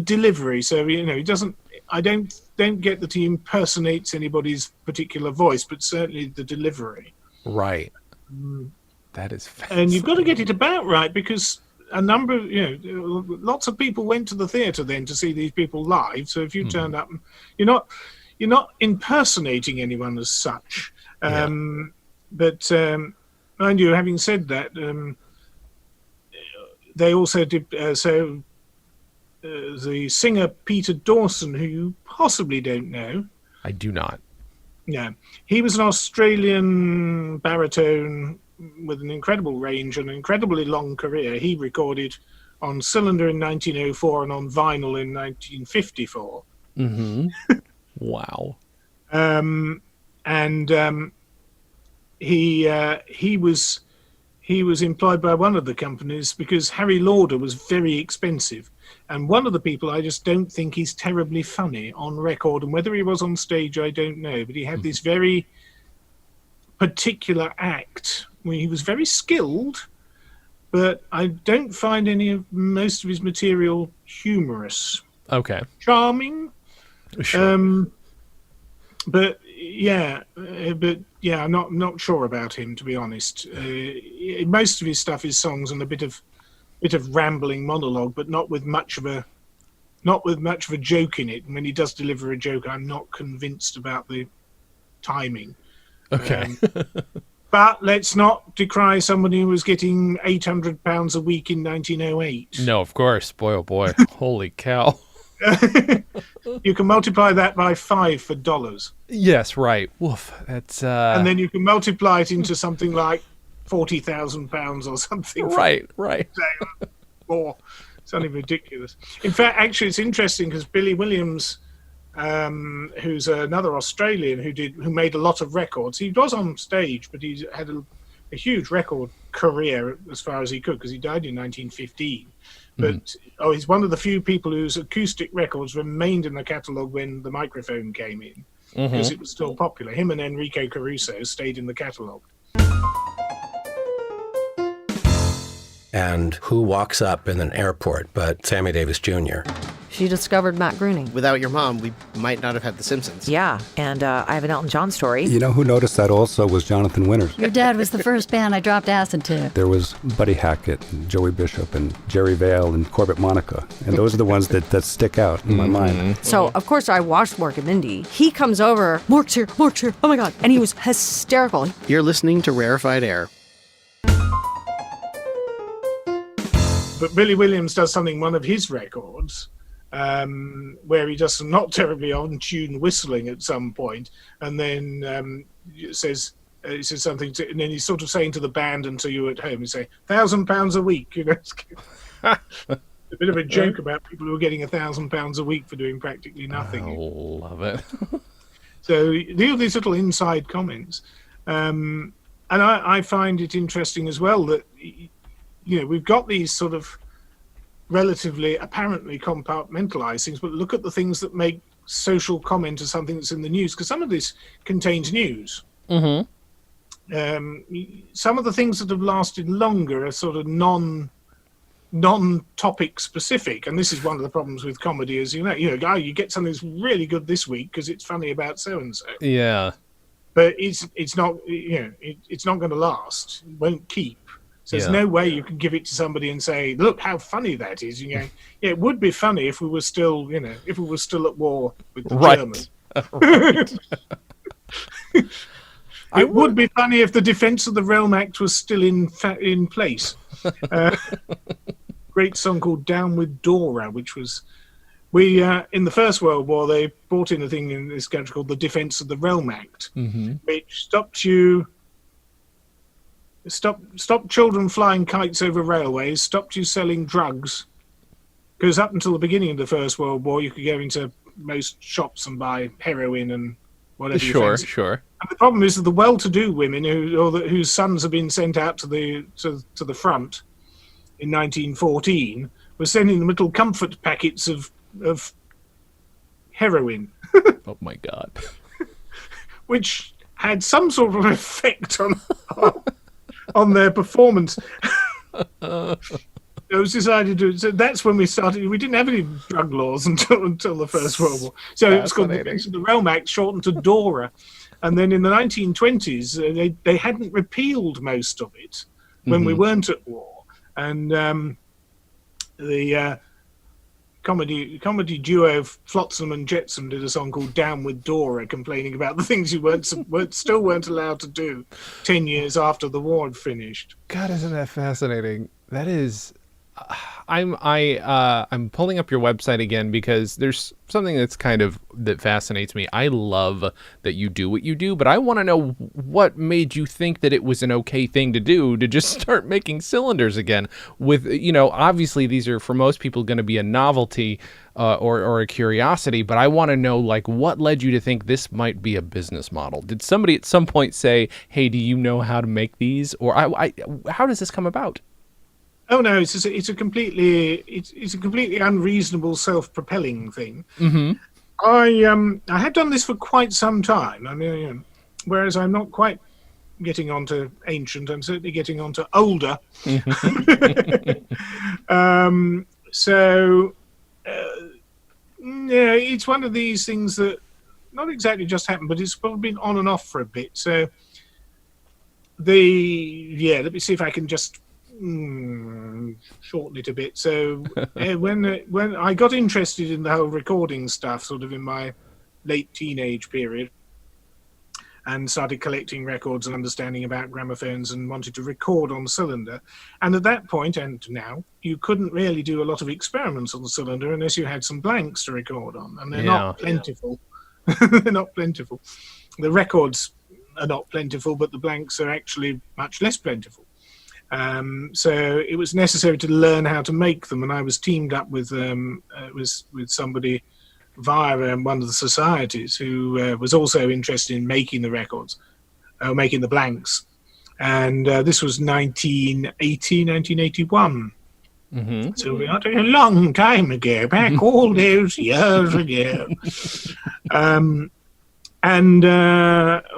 delivery. So he doesn't. I don't get that he impersonates anybody's particular voice, but certainly the delivery. Right. That is fascinating. And you've got to get it about right, because a number of lots of people went to the theatre then to see these people live. So if you turned up, you're not impersonating anyone as such. But mind you, having said that, they also did. The singer Peter Dawson, who you possibly don't know. I do not. Yeah, he was an Australian baritone with an incredible range and an incredibly long career. He recorded on cylinder in 1904 and on vinyl in 1954. Wow. He was employed by one of the companies because Harry Lauder was very expensive, and one of the people, I just don't think he's terribly funny on record, and whether he was on stage I don't know, but he had this very particular act where he was very skilled, but I don't find most of his material humorous. Okay. Charming. Sure. I'm not sure about him, to be honest. Most of his stuff is songs and a bit of rambling monologue, but not with much of a joke in it. And when he does deliver a joke, I'm not convinced about the timing. Okay. But let's not decry somebody who was getting £800 a week in 1908. No, of course. Boy, oh boy. Holy cow. You can multiply that by 5 for dollars. Yes, right. Woof. That's And then you can multiply it into something like £40,000 or something. right. More. Something ridiculous. In fact, actually, it's interesting because Billy Williams, who's another Australian who made a lot of records. He was on stage, but he had a huge record career as far as he could, because he died in 1915. But he's one of the few people whose acoustic records remained in the catalogue when the microphone came in, because it was still popular. Him and Enrico Caruso stayed in the catalogue. And who walks up in an airport but Sammy Davis Jr.? She discovered Matt Groening. Without your mom, we might not have had The Simpsons. Yeah, and I have an Elton John story. You know who noticed that also was Jonathan Winters. Your dad was the first band I dropped acid to. There was Buddy Hackett, and Joey Bishop, and Jerry Vale, and Corbett Monica. And those are the ones that stick out in my mind. So, of course, I watched Mork and Mindy. He comes over, Mork's here, oh my God. And he was hysterical. You're listening to Rarefied Air. But Billy Williams does something, one of his records, where he does some not terribly on-tune whistling at some point, and then he says something, and then he's sort of saying to the band until you're at home, you say, £1,000 a week, you know. A bit of a joke about people who are getting £1,000 a week for doing practically nothing. I love it. So these little inside comments. And I find it interesting as well that, we've got these sort of relatively apparently compartmentalized things, but look at the things that make social comment as something that's in the news, because some of this contains news. Some of the things that have lasted longer are sort of non-topic specific, and this is one of the problems with comedy, is you get something that's really good this week because it's funny about so and so. Yeah, but it's not it's not going to last. It won't keep. So there's no way you can give it to somebody and say, "Look how funny that is." Yeah, it would be funny if we were still, if we were still at war with the Germans. It would be funny if the Defence of the Realm Act was still in place. Great song called "Down with Dora," which was in the First World War they brought in a thing in this country called the Defence of the Realm Act, which stopped children flying kites over railways, stopped you selling drugs, because up until the beginning of the First World War you could go into most shops and buy heroin and whatever you fancy. Sure. And the problem is that the well-to-do women whose sons have been sent out to the front in 1914 were sending them little comfort packets of heroin. Oh my God. Which had some sort of effect on their performance. It was decided to. So that's when we started. We didn't have any drug laws until the First World War. So it was called the Defence of the Realm Act, shortened to DORA. And then in the 1920s, they hadn't repealed most of it when we weren't at war. And the comedy duo Flotsam and Jetsam did a song called "Down with Dora," complaining about the things you still weren't allowed to do 10 years after the war had finished. God, isn't that fascinating? That is. I'm pulling up your website again because there's something that fascinates me. I love that you do what you do, but I want to know what made you think that it was an okay thing to do to just start making cylinders again. With obviously these are for most people going to be a novelty or a curiosity, but I want to know what led you to think this might be a business model. Did somebody at some point say, "Hey, do you know how to make these?" Or how does this come about? Oh no, it's a completely unreasonable, self-propelling thing. I had done this for quite some time. I mean, whereas I'm not quite getting onto ancient, I'm certainly getting onto older. It's one of these things that not exactly just happened, but it's probably been on and off for a bit. So let me see if I can just shorten it a bit. So when I got interested in the whole recording stuff, sort of in my late teenage period, and started collecting records and understanding about gramophones and wanted to record on cylinder. And at that point, and now, you couldn't really do a lot of experiments on the cylinder unless you had some blanks to record on, and they're not plentiful. They're not plentiful. The records are not plentiful, but the blanks are actually much less plentiful. So it was necessary to learn how to make them, and I was teamed up with somebody via one of the societies who was also interested in making the records, making the blanks. And this was 1981. Mm-hmm. So we are a long time ago, back all those years ago. And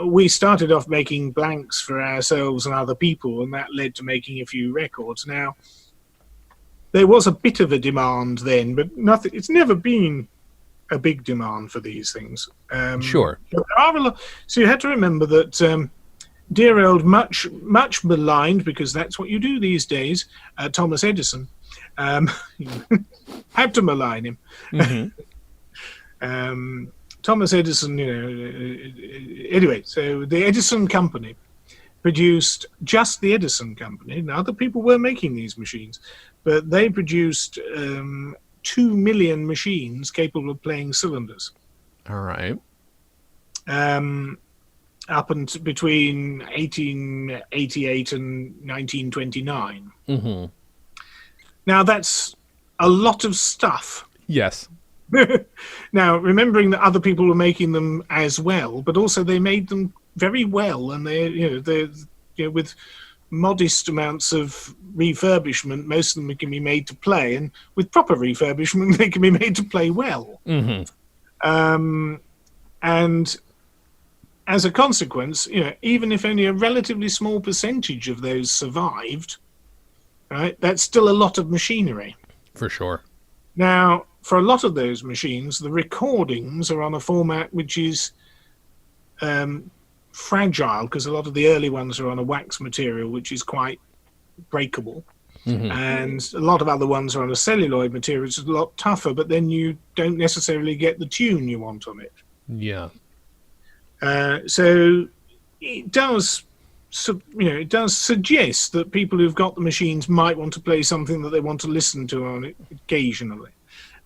we started off making blanks for ourselves and other people, and that led to making a few records. Now, there was a bit of a demand then, but nothing. It's never been a big demand for these things. Sure. But there are a lot, so you had to remember that dear old, much maligned, because that's what you do these days, Thomas Edison, had to malign him. Mm-hmm. Thomas Edison, anyway, so the Edison Company produced, just the Edison Company, now other people were making these machines, but they produced 2 million machines capable of playing cylinders. All right. Up until between 1888 and 1929. Mm-hmm. Now that's a lot of stuff. Yes. Now, remembering that other people were making them as well, but also they made them very well, and they're with modest amounts of refurbishment, most of them can be made to play, and with proper refurbishment, they can be made to play well. Mm-hmm. And as a consequence, even if only a relatively small percentage of those survived, right, that's still a lot of machinery. For sure. Now, for a lot of those machines, the recordings are on a format which is fragile, because a lot of the early ones are on a wax material, which is quite breakable. Mm-hmm. And a lot of other ones are on a celluloid material, which is a lot tougher, but then you don't necessarily get the tune you want on it. Yeah. So it does, it does suggest that people who've got the machines might want to play something that they want to listen to on it occasionally.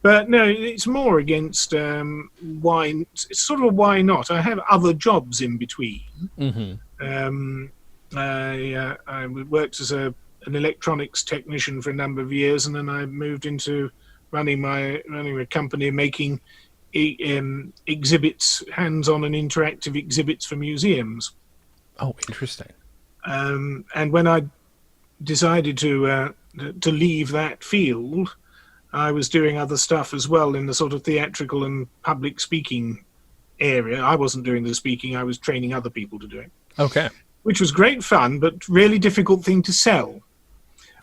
But no, it's more against why. It's sort of a why not. I have other jobs in between. Mm-hmm. I worked as an electronics technician for a number of years, and then I moved into running a company making exhibits, hands-on and interactive exhibits for museums. Oh, interesting. And when I decided to leave that field, I was doing other stuff as well in the sort of theatrical and public speaking area. I wasn't doing the speaking, I was training other people to do it. Okay. Which was great fun, but really difficult thing to sell.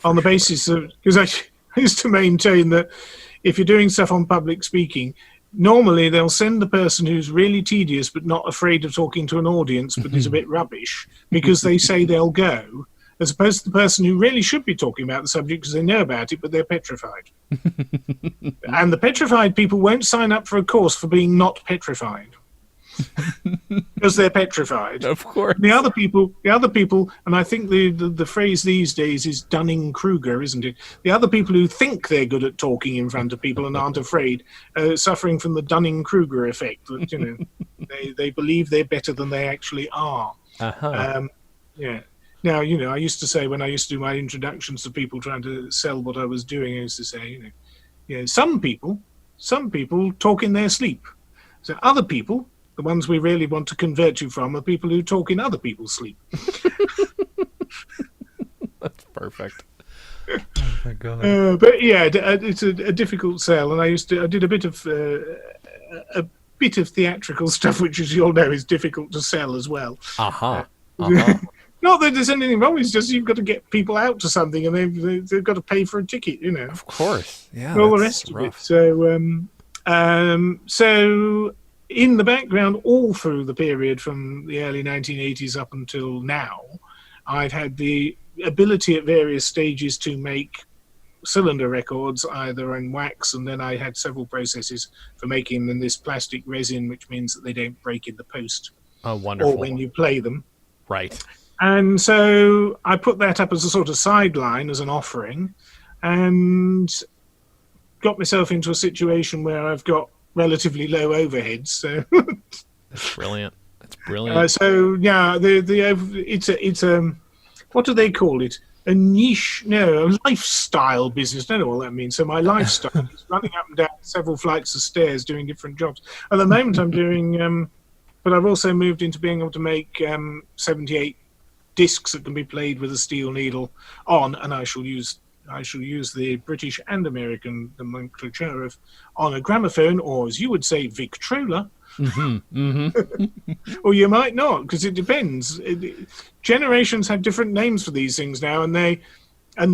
On the basis of, because I used to maintain that if you're doing stuff on public speaking, normally they'll send the person who's really tedious but not afraid of talking to an audience but is a bit rubbish, because they say they'll go, as opposed to the person who really should be talking about the subject because they know about it but they're petrified. And the petrified people won't sign up for a course for being not petrified. Because they're petrified. Of course. The other people, and I think the phrase these days is Dunning-Kruger, isn't it? The other people who think they're good at talking in front of people and aren't afraid, suffering from the Dunning-Kruger effect. That, they believe they're better than they actually are. Uh-huh. Yeah. Now, I used to say, when I used to do my introductions to people trying to sell what I was doing, I used to say, some people talk in their sleep. So other people, the ones we really want to convert you from, are people who talk in other people's sleep. That's perfect. Oh my god. But yeah, it's a difficult sell, and I did a bit of theatrical stuff, which, as you all know, is difficult to sell as well. Uh-huh. Not that there's anything wrong, it's just you've got to get people out to something, and they've got to pay for a ticket, Of course. Yeah. and all the rest of it. So, so in the background, all through the period from the early 1980s up until now, I've had the ability at various stages to make cylinder records, either in wax, and then I had several processes for making them in this plastic resin, which means that they don't break in the post. Oh, or wonderful. when you play them. Right. And so I put that up as a sort of sideline, as an offering, and got myself into a situation where I've got relatively low overheads. So, That's brilliant. That's brilliant. so yeah, it's a what do they call it? A niche, no, a lifestyle business. I don't know what that means. So my lifestyle is running up and down several flights of stairs doing different jobs. At the moment, I'm doing, but I've also moved into being able to make 78 discs that can be played with a steel needle on, and I shall use the British and American nomenclature of on a gramophone, or as you would say, Victrola. Or you might not, because it depends. Generations have different names for these things now, and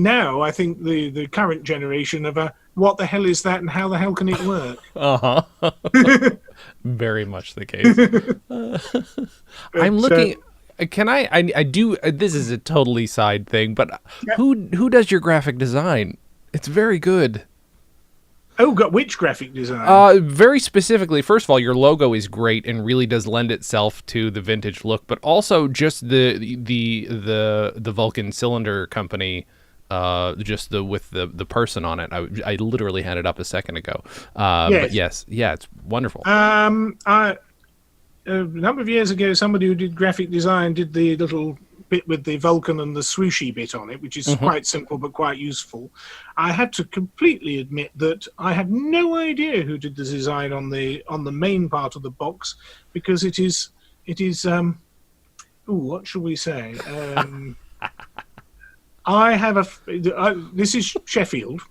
now I think the current generation of what the hell is that and how the hell can it work? Very much the case. I'm looking. Can I do? This is a totally side thing, but who does your graphic design? It's very good. Oh, got which graphic design? Very specifically, first of all, your logo is great and really does lend itself to the vintage look, but also just the Vulcan cylinder company, just with the person on it. I literally had it up a second ago. But yes, yeah, it's wonderful. A number of years ago, somebody who did graphic design did the little bit with the Vulcan and the swooshy bit on it, which is quite simple but quite useful. I had to completely admit that I have no idea who did the design on the main part of the box, because it is what shall we say? I have this is Sheffield.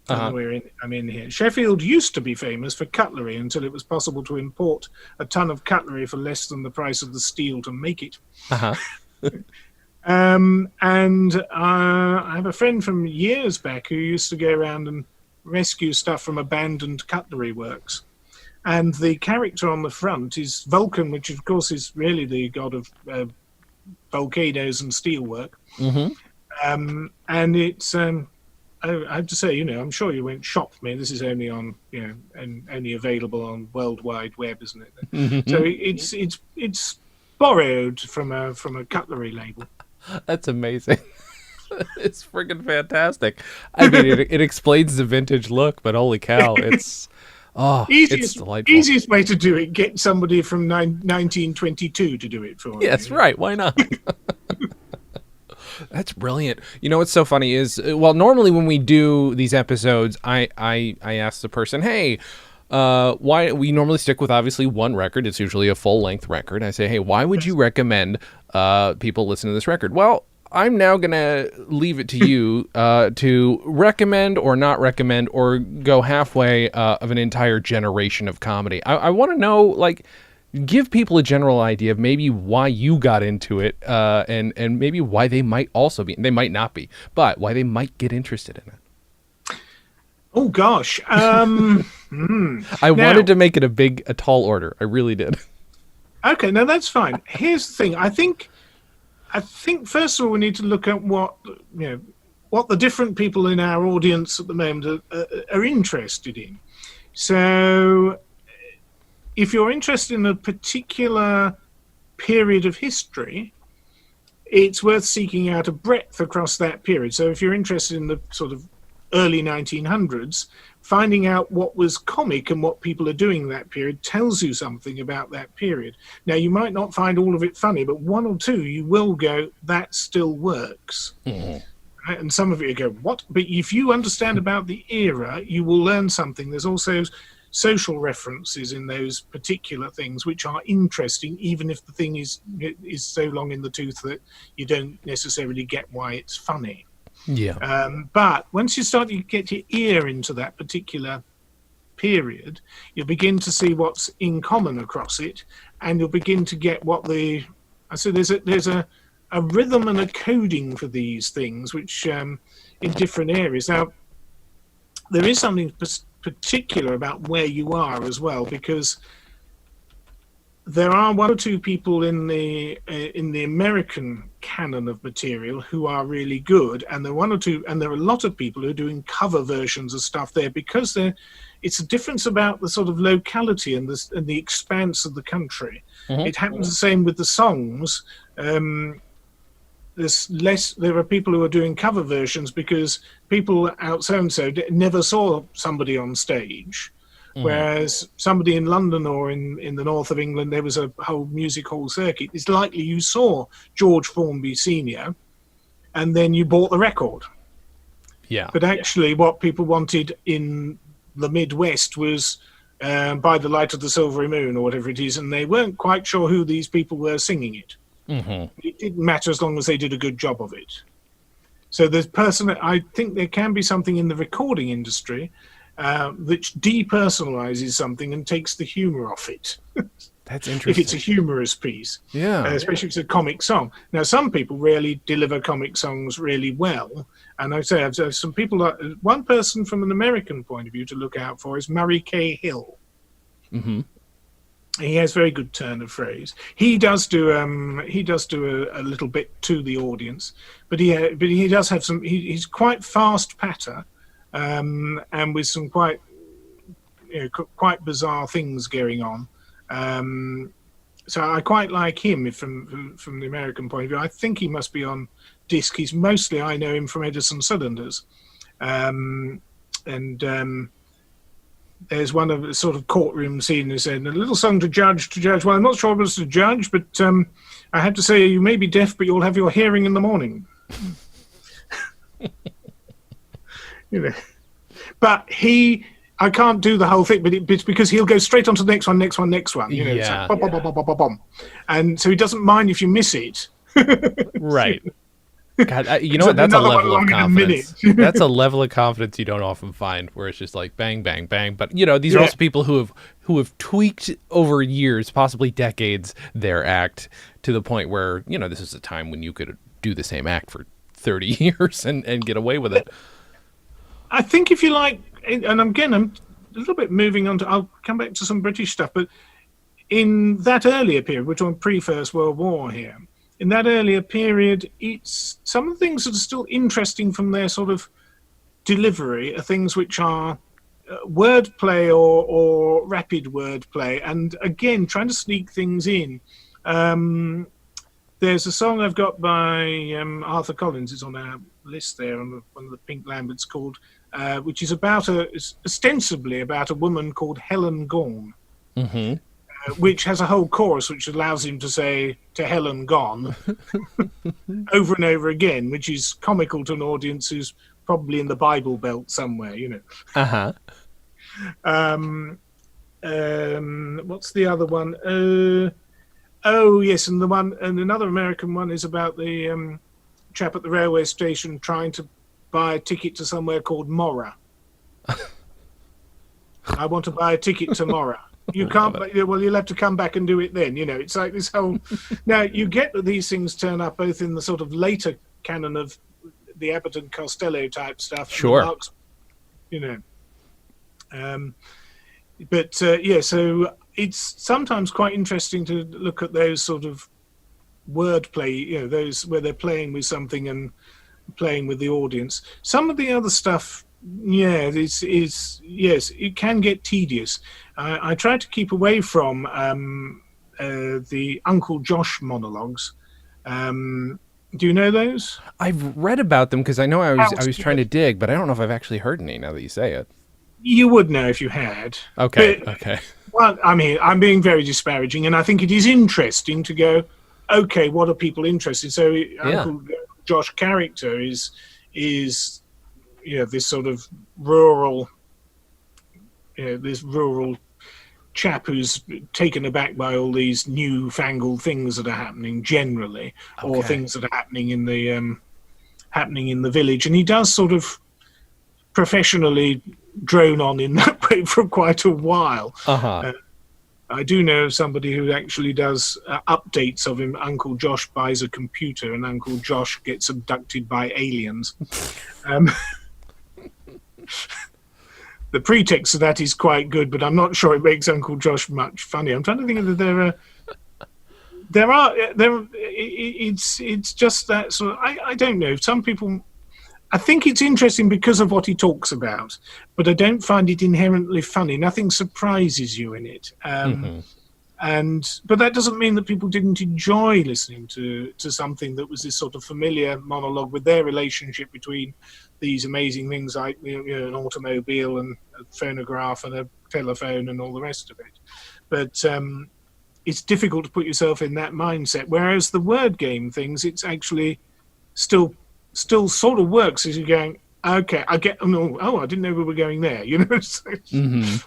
I'm in here. Sheffield used to be famous for cutlery until it was possible to import a ton of cutlery for less than the price of the steel to make it. And I have a friend from years back who used to go around and rescue stuff from abandoned cutlery works. And the character on the front is Vulcan, which of course is really the god of volcanoes and steelwork. And it's I have to say, I'm sure you won't shop me. This is only on, and only available on World Wide Web, isn't it? So it's borrowed from a cutlery label. That's amazing. It's freaking fantastic. I mean, it explains the vintage look, but holy cow, it's it's delightful. Easiest way to do it: get somebody from 1922 to do it for you. Yes, right. Why not? That's brilliant. You know what's so funny is, normally when we do these episodes, I ask the person, hey, why we normally stick with obviously one record. It's usually a full length record. I say, hey, why would you recommend people listen to this record? Well, I'm now gonna leave it to you to recommend or not recommend or go halfway of an entire generation of comedy. I want to know, give people a general idea of maybe why you got into it, and maybe why they might also be, they might not be, but why they might get interested in it. Oh gosh. I wanted to make it a tall order. I really did. Okay, no, that's fine. Here's the thing. I think first of all we need to look at what the different people in our audience at the moment are interested in. So if you're interested in a particular period of history, it's worth seeking out a breadth across that period. So if you're interested in the sort of early 1900s, finding out what was comic and what people are doing in that period tells you something about that period. Now, you might not find all of it funny, but one or two you will go, that still works. Right? And some of it you go, what? But if you understand about the era, you will learn something. There's also social references in those particular things which are interesting, even if the thing is so long in the tooth that you don't necessarily get why it's funny. Yeah. But once you start to get your ear into that particular period, you'll begin to see what's in common across it, and you'll begin to get what there's a rhythm and a coding for these things, which in different areas. Now, there is something particular about where you are as well, because there are one or two people in the American canon of material who are really good, and there are one or two, and there are a lot of people who are doing cover versions of stuff there because it's a difference about the sort of locality and the expanse of the country. It happens the same with the songs. There are people who are doing cover versions because people out so-and-so never saw somebody on stage. Whereas somebody in London or in the north of England, there was a whole music hall circuit. It's likely you saw George Formby Sr. and then you bought the record. Yeah. But actually what people wanted in the Midwest was By the Light of the Silvery Moon or whatever it is, and they weren't quite sure who these people were singing it. It didn't matter as long as they did a good job of it. So I think there can be something in the recording industry which depersonalizes something and takes the humor off it. That's interesting. If it's a humorous piece. Yeah. Especially if it's a comic song. Now, some people really deliver comic songs really well. And I say, I've some people, one person from an American point of view to look out for is Murray K. Hill. He has very good turn of phrase. He does do a little bit to the audience, but he does have some. He's quite fast patter, and with some quite bizarre things going on. So I quite like him from the American point of view. I think he must be on disc. I know him from Edison Cylinders, and. There's one of the sort of courtroom scene who said, a little song to judge. Well, I'm not sure what it's to judge, but I have to say you may be deaf, but you'll have your hearing in the morning. But I can't do the whole thing, but it's because he'll go straight on to the next one. It's like bom, bom, bom, bom, bom, bom. And so he doesn't mind if you miss it. Right. God, you know what? That's a level of confidence. That's a level of confidence you don't often find, where it's just like bang, bang, bang. But these are also people who have tweaked over years, possibly decades, their act to the point where this is a time when you could do the same act for 30 years and get away with it. I think if you like, and again, I'm a little bit moving on to. I'll come back to some British stuff, but in that earlier period, we're talking pre-First World War here. In that earlier period, it's some of the things that are still interesting from their sort of delivery are things which are wordplay or rapid wordplay, and again, trying to sneak things in. There's a song I've got by Arthur Collins. It's on our list there, on one of the Pink Lamberts, called, which is ostensibly about a woman called Helen Gone. Which has a whole chorus which allows him to say "to Helen gone" over and over again, which is comical to an audience who's probably in the Bible Belt somewhere, What's the other one? Oh yes, and another American one is about the chap at the railway station trying to buy a ticket to somewhere called Mora. I want to buy a ticket to Mora. You can't. Well, you'll have to come back and do it then. It's like this whole. Now you get that these things turn up both in the sort of later canon of the Abbott and Costello type stuff. Sure. So it's sometimes quite interesting to look at those sort of wordplay. Those where they're playing with something and playing with the audience. Some of the other stuff. Yeah, it can get tedious. I try to keep away from the Uncle Josh monologues. Do you know those? I've read about them because I know I was trying to dig, but I don't know if I've actually heard any now that you say it. You would know if you had. Okay. Well, I mean, I'm being very disparaging, and I think it is interesting to go, okay, what are people interested in? So Uncle Josh character is this sort of rural, this rural chap who's taken aback by all these newfangled things that are happening generally, or things that are happening in the village, and he does sort of professionally drone on in that way for quite a while. I do know somebody who actually does updates of him. Uncle Josh buys a computer, and Uncle Josh gets abducted by aliens. The pretext of that is quite good, but I'm not sure it makes Uncle Josh much funny. I'm trying to think of It's just that sort of, I don't know. Some people, I think it's interesting because of what he talks about, but I don't find it inherently funny. Nothing surprises you in it. But that doesn't mean that people didn't enjoy listening to something that was this sort of familiar monologue with their relationship between these amazing things like an automobile and a phonograph and a telephone and all the rest of it. But it's difficult to put yourself in that mindset. Whereas the word game things, it's actually still sort of works as you're going, okay, I get, oh, I didn't know we were going there. So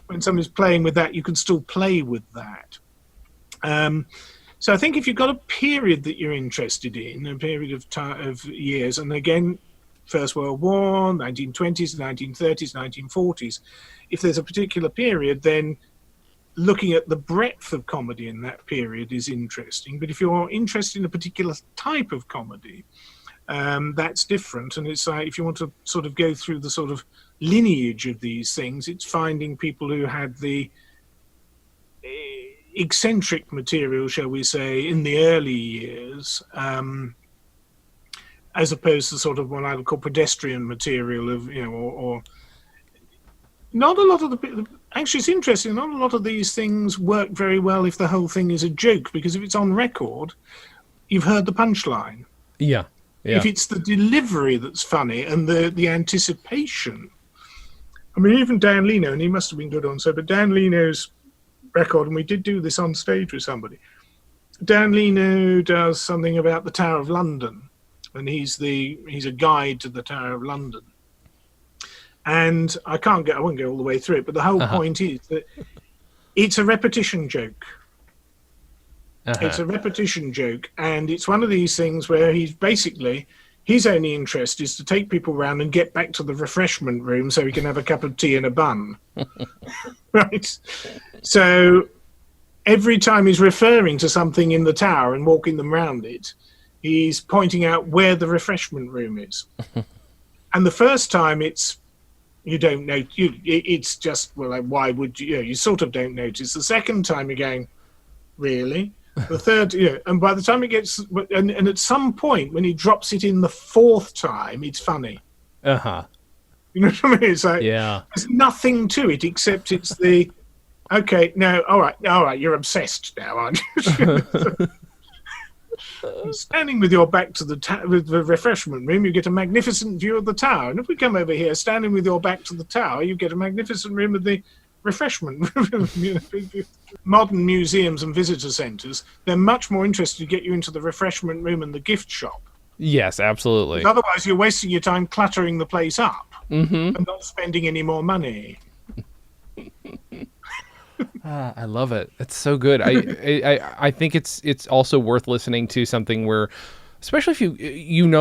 when somebody's playing with that, you can still play with that. So I think if you've got a period that you're interested in, a period of years, and again, First World War, 1920s, 1930s, 1940s, if there's a particular period, then looking at the breadth of comedy in that period is interesting. But if you're interested in a particular type of comedy, that's different. And it's like, if you want to sort of go through the sort of lineage of these things, it's finding people who had the eccentric material, shall we say, in the early years, as opposed to sort of what I would call pedestrian material of, or not a lot of actually, it's interesting, not a lot of these things work very well if the whole thing is a joke, because if it's on record, you've heard the punchline. Yeah. If it's the delivery that's funny and the anticipation. I mean, even Dan Leno, and he must have been good on so, but Dan Leno's record, and we did do this on stage with somebody. Dan Leno does something about the Tower of London, and he's a guide to the Tower of London. And I won't go all the way through it, but the whole point is that it's a repetition joke. It's a repetition joke, and it's one of these things where his only interest is to take people around and get back to the refreshment room so he can have a cup of tea and a bun. Right? So every time he's referring to something in the tower and walking them around it, he's pointing out where the refreshment room is. And the first time you don't know, it's just, well, why would you, you sort of don't notice. The second time you're going, really? The third, and by the time it gets, and at some point when he drops it in the fourth time, it's funny. You know what I mean? It's like, there's nothing to it except it's the, okay, no, all right, you're obsessed now, aren't you? Standing with your back to the refreshment room, you get a magnificent view of the tower. And if we come over here, standing with your back to the tower, you get a magnificent room of the refreshment room. Modern museums and visitor centres, they're much more interested to get you into the refreshment room and the gift shop. Yes, absolutely. Because otherwise, you're wasting your time cluttering the place up and not spending any more money. I love it. It's so good. I think it's also worth listening to something where, especially if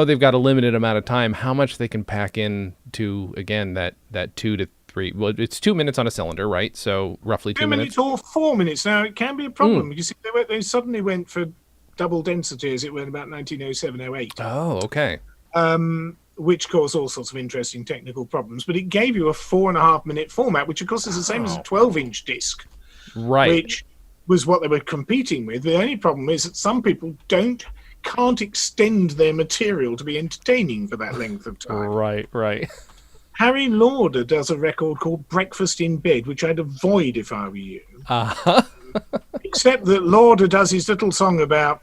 they've got a limited amount of time, how much they can pack in to, again, that 2 to 3. Well, it's 2 minutes on a cylinder, right? So roughly 2 minutes. 2 minutes or 4 minutes. Now it can be a problem because they suddenly went for double density as it were in about 1907-08. Oh, okay. Which caused all sorts of interesting technical problems, but it gave you a 4.5 minute format, which of course is the same as a 12-inch disc, right? Which was what they were competing with. The only problem is that some people can't extend their material to be entertaining for that length of time. Right. Harry Lauder does a record called Breakfast in Bed, which I'd avoid if I were you. Except that Lauder does his little song about.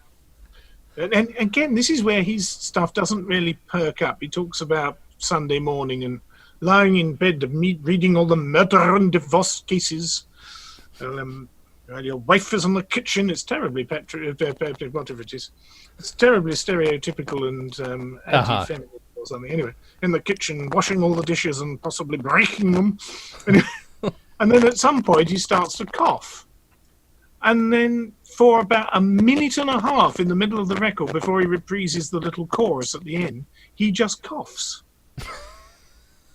And again, this is where his stuff doesn't really perk up. He talks about Sunday morning and lying in bed, reading all the murder and divorce cases. Your wife is in the kitchen. It's terribly whatever it is. It's terribly stereotypical and anti-feminine or something. Anyway, in the kitchen, washing all the dishes and possibly breaking them. And then at some point, he starts to cough. And then for about a minute and a half in the middle of the record, before he reprises the little chorus at the end, he just coughs.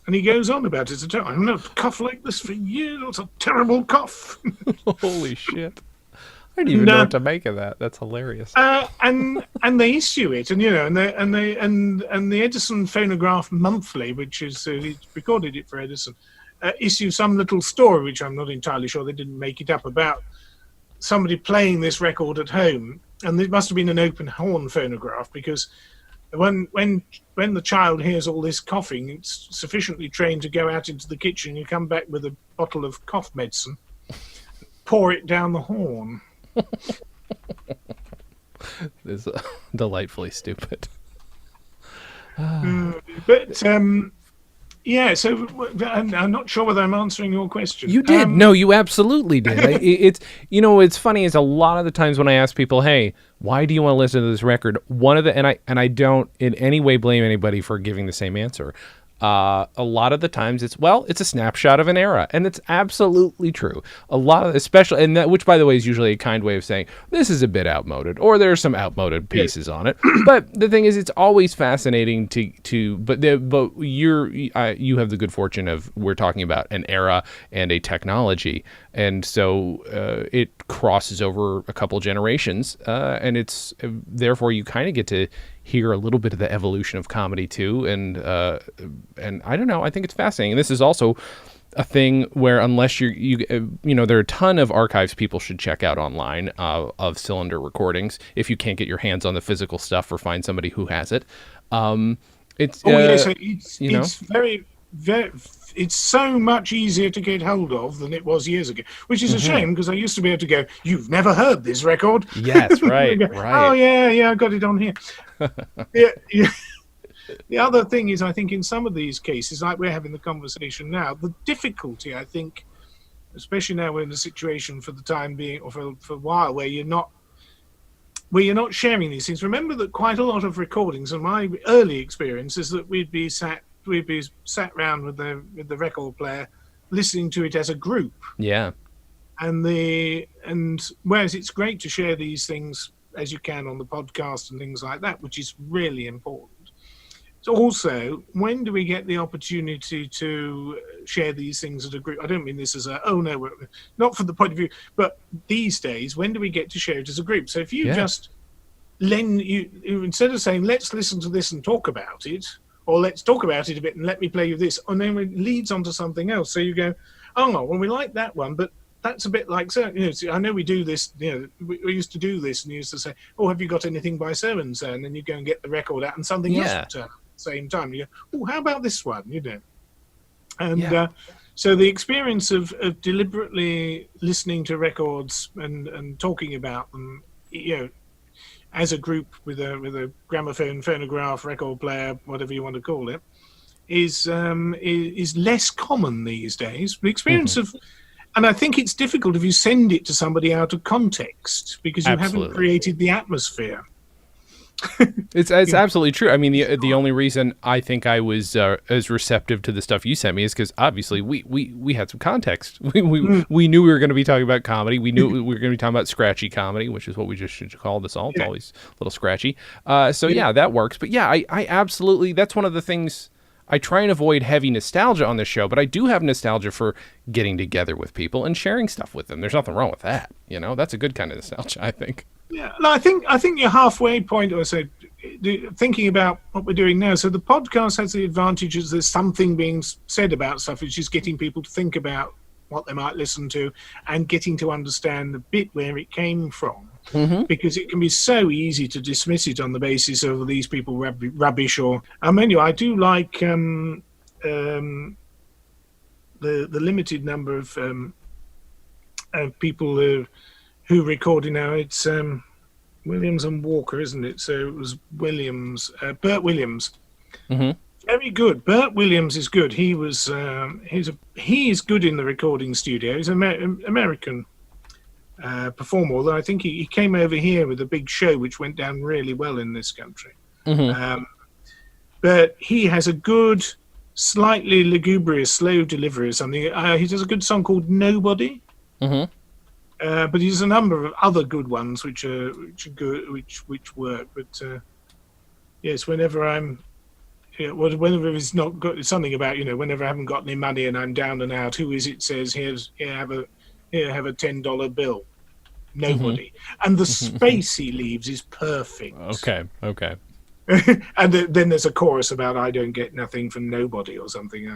And he goes on about it. I've not coughed like this for years. It's a terrible cough. Holy shit. I don't even know what to make of that. That's hilarious. And they issue it, and the Edison Phonograph Monthly, which is he recorded it for Edison, issue some little story, which I'm not entirely sure they didn't make it up, about somebody playing this record at home and it must have been an open horn phonograph, because when the child hears all this coughing, it's sufficiently trained to go out into the kitchen. You come back with a bottle of cough medicine, pour it down the horn. This is delightfully stupid. But yeah, so I'm not sure whether I'm answering your question. You did. No, you absolutely did. It's it's funny is a lot of the times when I ask people, "Hey, why do you want to listen to this record?" One of the and I don't in any way blame anybody for giving the same answer. A lot of the times it's a snapshot of an era, and it's absolutely true. A lot of, especially, and that, which by the way is usually a kind way of saying this is a bit outmoded, or there's some outmoded pieces on it. But the thing is, it's always fascinating but you have the good fortune of, we're talking about an era and a technology, and so it crosses over a couple generations, and it's therefore you kind of get to hear a little bit of the evolution of comedy too, and I don't know, I think it's fascinating. And this is also a thing where, unless you there are a ton of archives people should check out online of cylinder recordings if you can't get your hands on the physical stuff or find somebody who has it. It's very it's so much easier to get hold of than it was years ago, which is a shame, because I used to be able to go, "You've never heard this record?" Yes, right, go, right. Oh yeah, I got it on here. Yeah. The other thing is, I think in some of these cases, like we're having the conversation now, the difficulty, I think, especially now we're in a situation for the time being, or for a while, where you're not sharing these things. Remember that quite a lot of recordings, and my early experience is that we'd be sat around with the record player, listening to it as a group. Yeah. And whereas it's great to share these things as you can on the podcast and things like that, which is really important. So also, when do we get the opportunity to share these things as a group? I don't mean this as not from the point of view, but these days, when do we get to share it as a group? So if you just instead of saying, let's listen to this and talk about it, or let's talk about it a bit and let me play you this, and then it leads on to something else. So you go, oh, well, we like that one, but that's a bit like, so, I know we do this, we used to do this, and you used to say, oh, have you got anything by so-and-so? And then you go and get the record out, and something else will turn up at the same time. You go, oh, how about this one? And so the experience of deliberately listening to records and talking about them, as a group with a gramophone, phonograph, record player, whatever you want to call it, is less common these days. The experience of, and I think it's difficult if you send it to somebody out of context, because you haven't created the atmosphere. It's absolutely true. I mean, the only reason I think I was as receptive to the stuff you sent me is because obviously we had some context. We knew we were going to be talking about comedy. We knew we were going to be talking about scratchy comedy, which is what we just should call this all. It's always a little scratchy. So that works. But yeah, I absolutely, that's one of the things. I try and avoid heavy nostalgia on this show, but I do have nostalgia for getting together with people and sharing stuff with them. There's nothing wrong with that. That's a good kind of nostalgia, I think. Yeah, no, I think your halfway point, or so, thinking about what we're doing now. So the podcast has the advantage is there's something being said about stuff. It's just getting people to think about what they might listen to and getting to understand the bit where it came from. Because it can be so easy to dismiss it on the basis of these people rubbish. Or anyway, I do like the limited number of people who recorded now. It's Williams and Walker, isn't it? So it was Williams, Bert Williams. Very good. Bert Williams is good. He was he is good in the recording studio. He's an American performer, although I think he came over here with a big show which went down really well in this country. But he has a good, slightly lugubrious, slow delivery or something. He does a good song called Nobody. But he has a number of other good ones which are good, which work. But yes, whenever whenever it's not got something about whenever I haven't got any money and I'm down and out, who is it says have a $10 bill? Nobody. And the space he leaves is perfect. Okay. And then there's a chorus about I don't get nothing from nobody or something.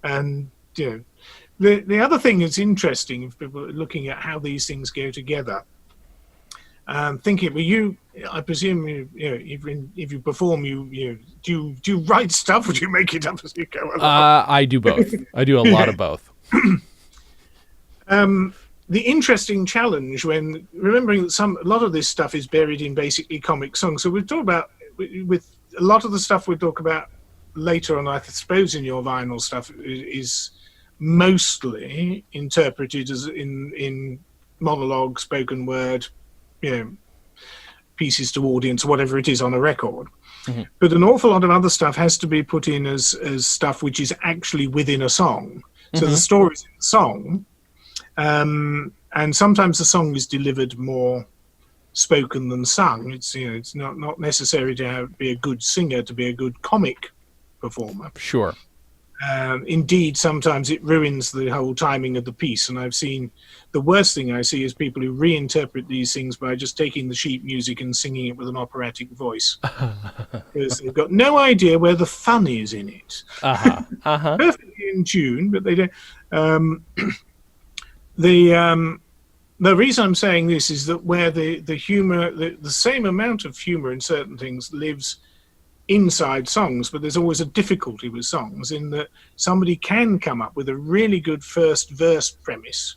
And the other thing that's interesting, if people are looking at how these things go together, Thinking, well, I presume if you perform, do you write stuff or do you make it up as you go along? I do both. I do a lot of both. The interesting challenge when remembering that a lot of this stuff is buried in basically comic songs. So we've talked about with a lot of the stuff we'll talk about later on, I suppose, in your vinyl stuff is mostly interpreted as in monologue, spoken word, pieces to audience, whatever it is on a record. Mm-hmm. But an awful lot of other stuff has to be put in as stuff which is actually within a song. So the story's in the song. And sometimes the song is delivered more spoken than sung. It's not necessary to be a good singer to be a good comic performer. Sure. Indeed, sometimes it ruins the whole timing of the piece. And I've seen the worst thing I see is people who reinterpret these things by just taking the sheet music and singing it with an operatic voice. Because they've got no idea where the fun is in it. Perfectly in tune, but they don't. The reason I'm saying this is that where the humor, the same amount of humor in certain things lives inside songs, but there's always a difficulty with songs in that somebody can come up with a really good first verse premise,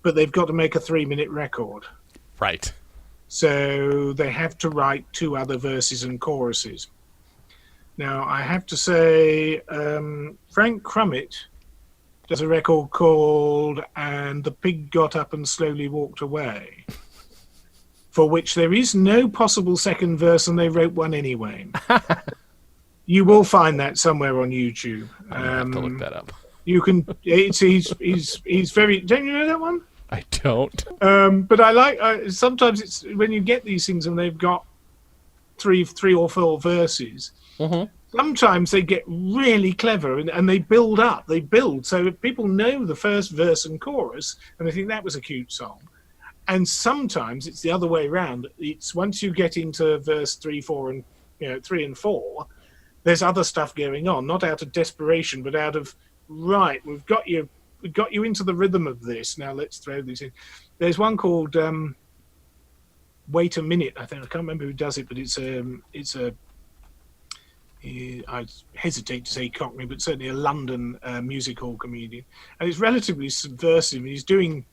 but they've got to make a 3-minute record. Right. So they have to write 2 other verses and choruses. Now, I have to say, Frank Crummett does a record called And the Pig Got Up and Slowly Walked Away, for which there is no possible second verse, and they wrote one anyway. You will find that somewhere on YouTube. I'm gonna have to look that up. You can. He's very. Don't you know that one? I don't. But I like. Sometimes it's when you get these things and they've got three or 4 verses. Mm-hmm. Sometimes they get really clever and they build up. They build so people know the first verse and chorus, and they think that was a cute song. And sometimes it's the other way around. It's once you get into verse 3, 4, and 3 and 4, there's other stuff going on, not out of desperation, but out of right. We've got you into the rhythm of this. Now let's throw these in. There's one called "Wait a Minute." I can't remember who does it, but it's a. I hesitate to say Cockney, but certainly a London music hall comedian, and it's relatively subversive. And he's doing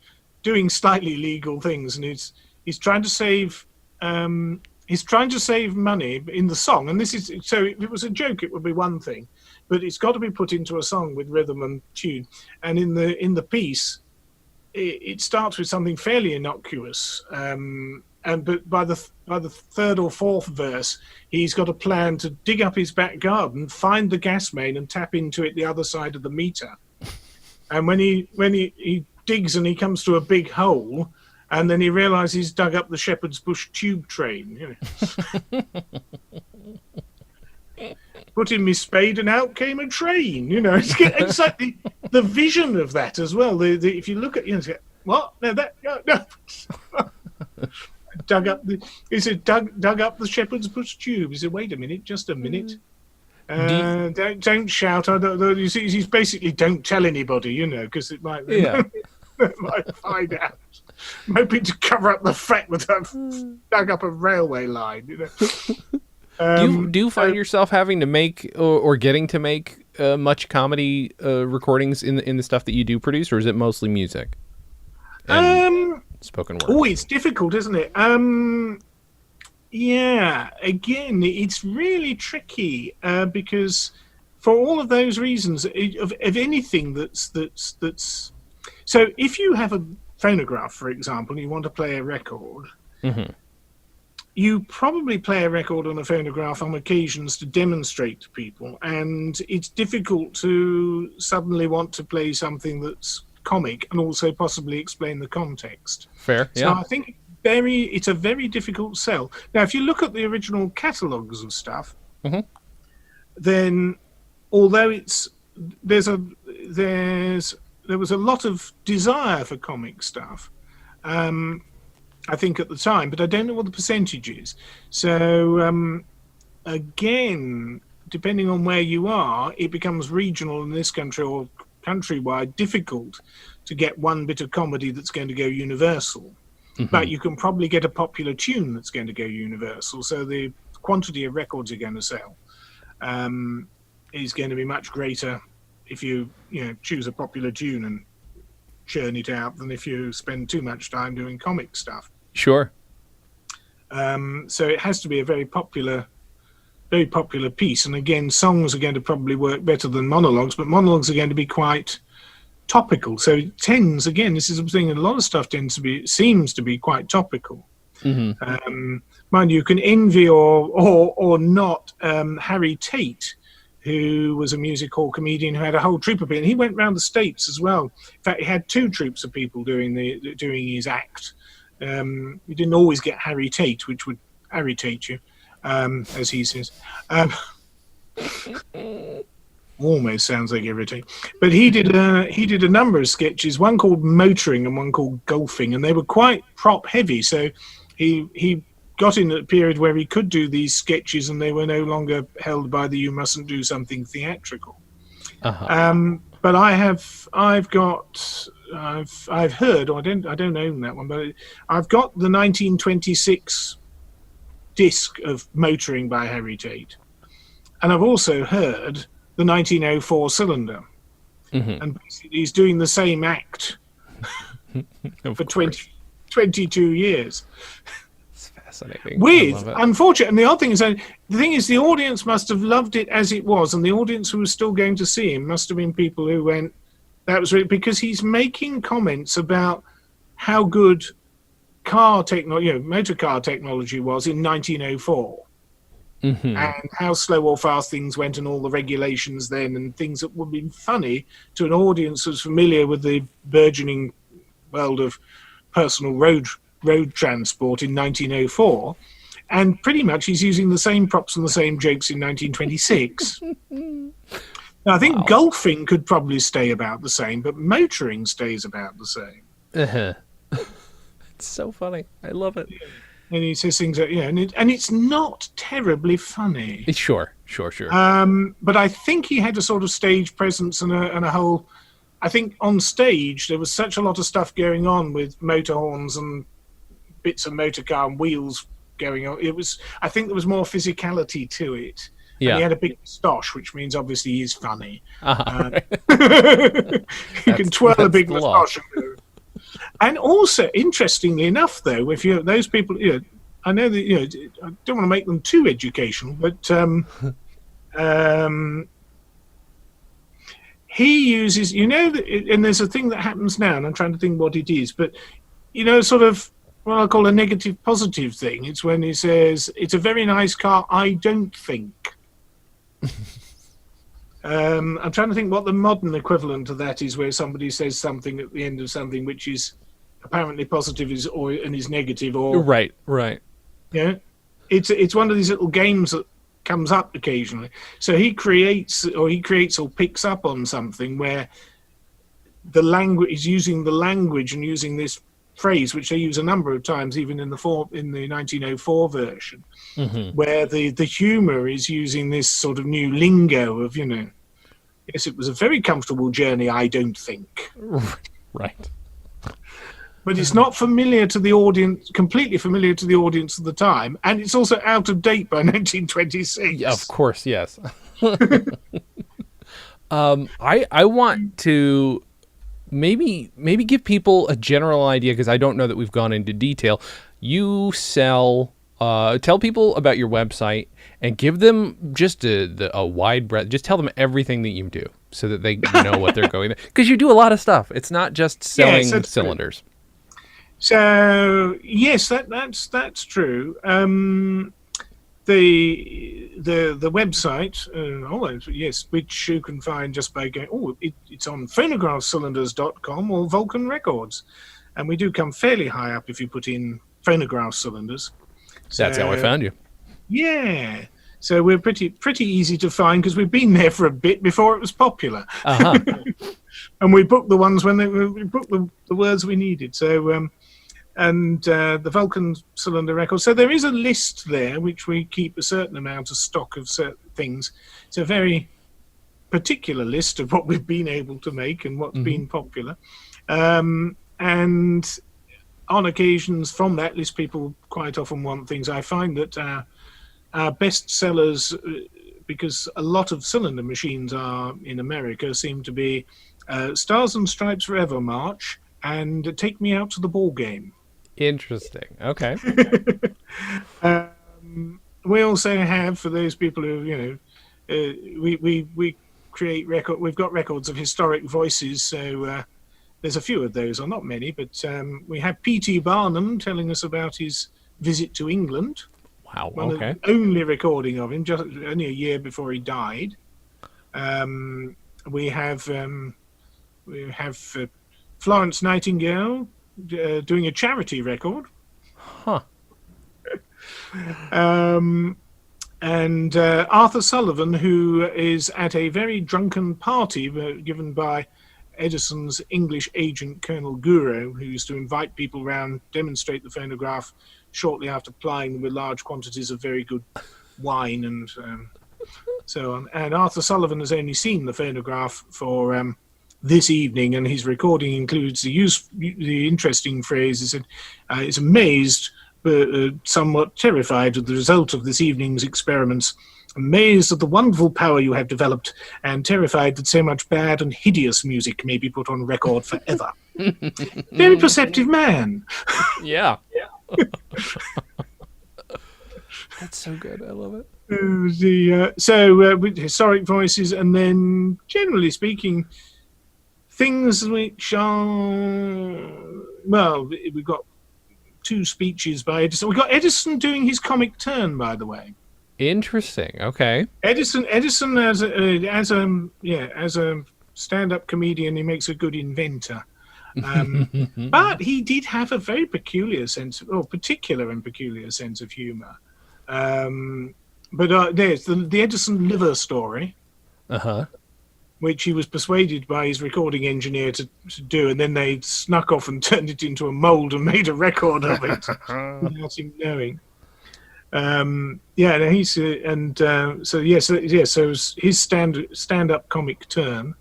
slightly illegal things, and he's trying to save money in the song. And this is so if it was a joke, it would be one thing, but it's got to be put into a song with rhythm and tune. And in the piece, it starts with something fairly innocuous. But by the 3rd or 4th verse, he's got a plan to dig up his back garden, find the gas main, and tap into it the other side of the meter. And when he digs and he comes to a big hole, and then he realizes he's dug up the Shepherd's Bush tube train. Put in my spade and out came a train. It's like the vision of that as well. If you look at what? No, that no. Dug up the Shepherd's Bush tube. He said, "Wait a minute, just a minute. Don't shout." He's basically don't tell anybody, because it might might find out. I'm hoping to cover up the fact that I've dug up a railway line. Do you find yourself having to make or getting to make much comedy recordings in the stuff that you do produce, or is it mostly music? Spoken word. Oh, it's difficult, isn't it? Yeah. Again, it's really tricky because for all of those reasons, of anything that's. So, if you have a phonograph, for example, and you want to play a record, mm-hmm. you probably play a record on a phonograph on occasions to demonstrate to people, and it's difficult to suddenly want to play something that's comic and also possibly explain the context. Fair, yeah. So I think it's a very difficult sell. Now, if you look at the original catalogues of stuff, mm-hmm. then although there was a lot of desire for comic stuff, I think at the time, but I don't know what the percentage is. So again, depending on where you are, it becomes regional in this country or countrywide difficult to get one bit of comedy that's going to go universal. but you can probably get a popular tune that's going to go universal. So the quantity of records you're going to sell is going to be much greater if you choose a popular tune and churn it out than if you spend too much time doing comic stuff. Sure. So it has to be a very popular piece. And again, songs are going to probably work better than monologues, but monologues are going to be quite topical. So it tends, again, this is a thing, a lot of stuff seems to be quite topical. Mind you can envy or not Harry Tate, who was a music hall comedian who had a whole troupe of people. And he went around the States as well. In fact, he had 2 troupes of people doing his act. You didn't always get Harry Tate, which would irritate you, as he says. Almost sounds like irritating. But he did a number of sketches, one called Motoring and one called Golfing, and they were quite prop heavy. So he got in a period where he could do these sketches and they were no longer held by the you mustn't do something theatrical. But I've heard, or I don't own that one, but I've got the 1926 disc of Motoring by Harry Tate, and I've also heard the 1904 cylinder, and basically he's doing the same act for 22 years. Fascinating. Unfortunately, and the odd thing is that the audience must have loved it as it was, and the audience who was still going to see him must have been people who went, that was really, because he's making comments about how good motor car technology was in 1904, and how slow or fast things went, and all the regulations then, and things that would have been funny to an audience who's familiar with the burgeoning world of personal road transport in 1904, and pretty much he's using the same props and the same jokes in 1926. Now, I think golfing could probably stay about the same, but motoring stays about the same. It's so funny. I love it. And he says things that, and it's not terribly funny. Sure. But I think he had a sort of stage presence and a whole. I think on stage there was such a lot of stuff going on with motor horns and bits of motor car and wheels going on. I think there was more physicality to it. Yeah. And he had a big moustache, which means obviously he's funny. Right. You can twirl a big moustache. And also, interestingly enough, though, if you're those people, I know that I don't want to make them too educational, but he uses, and there's a thing that happens now, and I'm trying to think what it is, but sort of what I call a negative positive thing. It's when he says, "It's a very nice car, I don't think." I'm trying to think what the modern equivalent of that is, where somebody says something at the end of something which is apparently positive and is negative, or right. Yeah, it's one of these little games that comes up occasionally. So he creates or picks up on something where the language is using the language and using this phrase, which they use a number of times, even in the 1904 version, where the humor is using this sort of new lingo of yes, it was a very comfortable journey, I don't think. Right. But it's not familiar to the audience, completely familiar to the audience of the time, and it's also out of date by 1926. Yeah, of course, yes. I want to maybe give people a general idea, because I don't know that we've gone into detail. You sell, tell people about your website and give them just a wide breadth. Just tell them everything that you do so that they know what they're going. Because you do a lot of stuff. It's not just selling cylinders. True. So yes, that's true. The website, yes, which you can find just by going. It's on phonographcylinders.com or Vulcan Records, and we do come fairly high up if you put in phonograph cylinders. That's how I found you. Yeah. So we're pretty easy to find because we've been there for a bit before it was popular. And we booked the ones when we booked the words we needed. So. And the Vulcan cylinder record. So there is a list there which we keep a certain amount of stock of certain things. It's a very particular list of what we've been able to make and what's been popular. And on occasions from that list, people quite often want things. I find that our best sellers, because a lot of cylinder machines are in America, seem to be Stars and Stripes Forever March and Take Me Out to the Ball Game. Interesting. Okay. We also have, for those people who, we create record. We've got records of historic voices, so there's a few of those, or not many, but we have P.T. Barnum telling us about his visit to England. Wow. One Okay. of the only recording of him, just only a year before he died. We have Florence Nightingale doing a charity record. Huh. And Arthur Sullivan, who is at a very drunken party given by Edison's English agent, Colonel Guro, who used to invite people around, demonstrate the phonograph shortly after plying them with large quantities of very good wine and so on. And Arthur Sullivan has only seen the phonograph for this evening, and his recording includes the interesting phrase. He said, "Is amazed, but somewhat terrified at the result of this evening's experiments. Amazed at the wonderful power you have developed, and terrified that so much bad and hideous music may be put on record forever." Very perceptive man. Yeah. That's so good. I love it. With historic voices, and then generally speaking, things which are, well, we've got 2 speeches by Edison. We've got Edison doing his comic turn, by the way. Interesting. Okay. Edison as a stand-up comedian, he makes a good inventor. But he did have a very particular sense of humor. There's the Edison liver story, which he was persuaded by his recording engineer to do, and then they snuck off and turned it into a mold and made a record of it without him knowing. So his stand-up comic turn.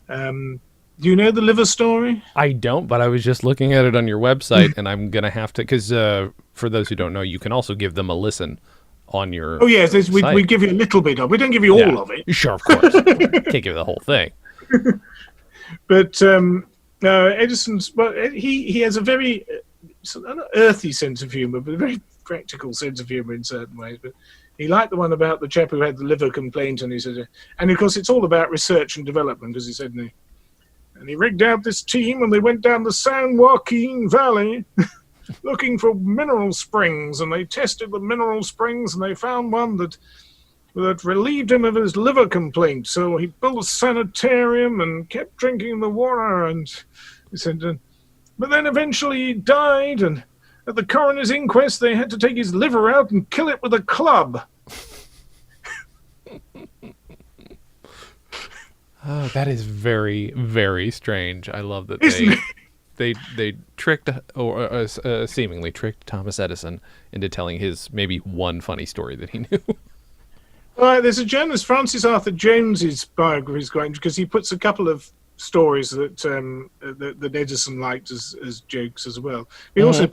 Do you know the liver story? I don't, but I was just looking at it on your website, and I'm gonna have to, because for those who don't know, you can also give them a listen on your. Oh yes, we give you a little bit of. We don't give you all of it. Sure, of course. Can't give you the whole thing. But Edison's, he has a very earthy sense of humor, but a very practical sense of humor in certain ways. But he liked the one about the chap who had the liver complaint, and he said, and of course it's all about research and development, as he said. And he rigged out this team, and they went down the San Joaquin Valley looking for mineral springs, and they tested the mineral springs, and they found one that relieved him of his liver complaint. So he built a sanitarium and kept drinking the water, and he said, but then eventually he died, and at the coroner's inquest they had to take his liver out and kill it with a club. Oh, that is very, very strange. I love that they tricked or seemingly tricked Thomas Edison into telling his maybe one funny story that he knew. Well, there's a journalist, Francis Arthur Jones's biography is quite interesting because he puts a couple of stories that Edison liked as jokes as well. He also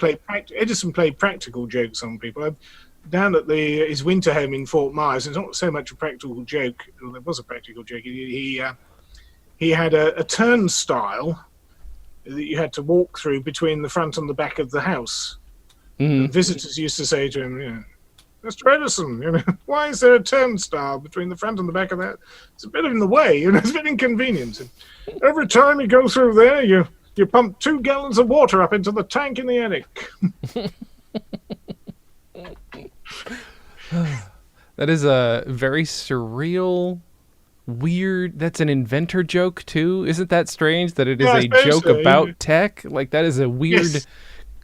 Edison played practical jokes on people. Down at his winter home in Fort Myers, it's not so much a practical joke. Well, there was a practical joke. He had a turnstile that you had to walk through between the front and the back of the house. And visitors used to say to him, "Mr. Edison, why is there a turnstile between the front and the back of that? It's a bit in the way, it's a bit inconvenient. And every time you go through there, you pump 2 gallons of water up into the tank in the attic." That is a very surreal, weird. That's an inventor joke too. Isn't that strange that it is a joke about tech? Like, that is a weird. Yes.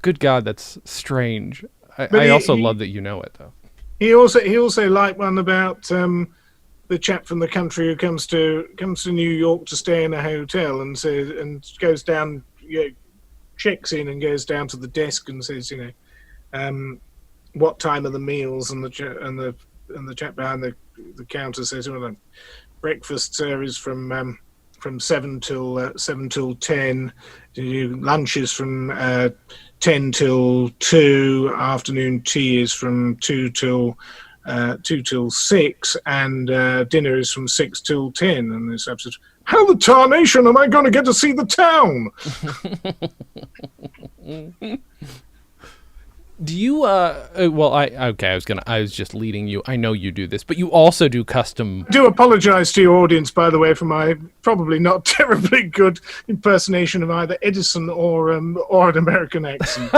Good God, that's strange. I also love that you know it though. He also liked one about the chap from the country who comes to New York to stay in a hotel and goes down, checks in and goes down to the desk and says, what time are the meals, and the chap behind the counter says, "Well, breakfast, sir, is from 7 till 10. Lunch is from 10 till 2. Afternoon tea is from 2 till 6, and dinner is from 6 till 10. And this episode, how the tarnation am I going to get to see the town? Do you I was just leading you. I know you do this, but you also do custom. I do apologize to your audience, by the way, for my probably not terribly good impersonation of either Edison or an American accent.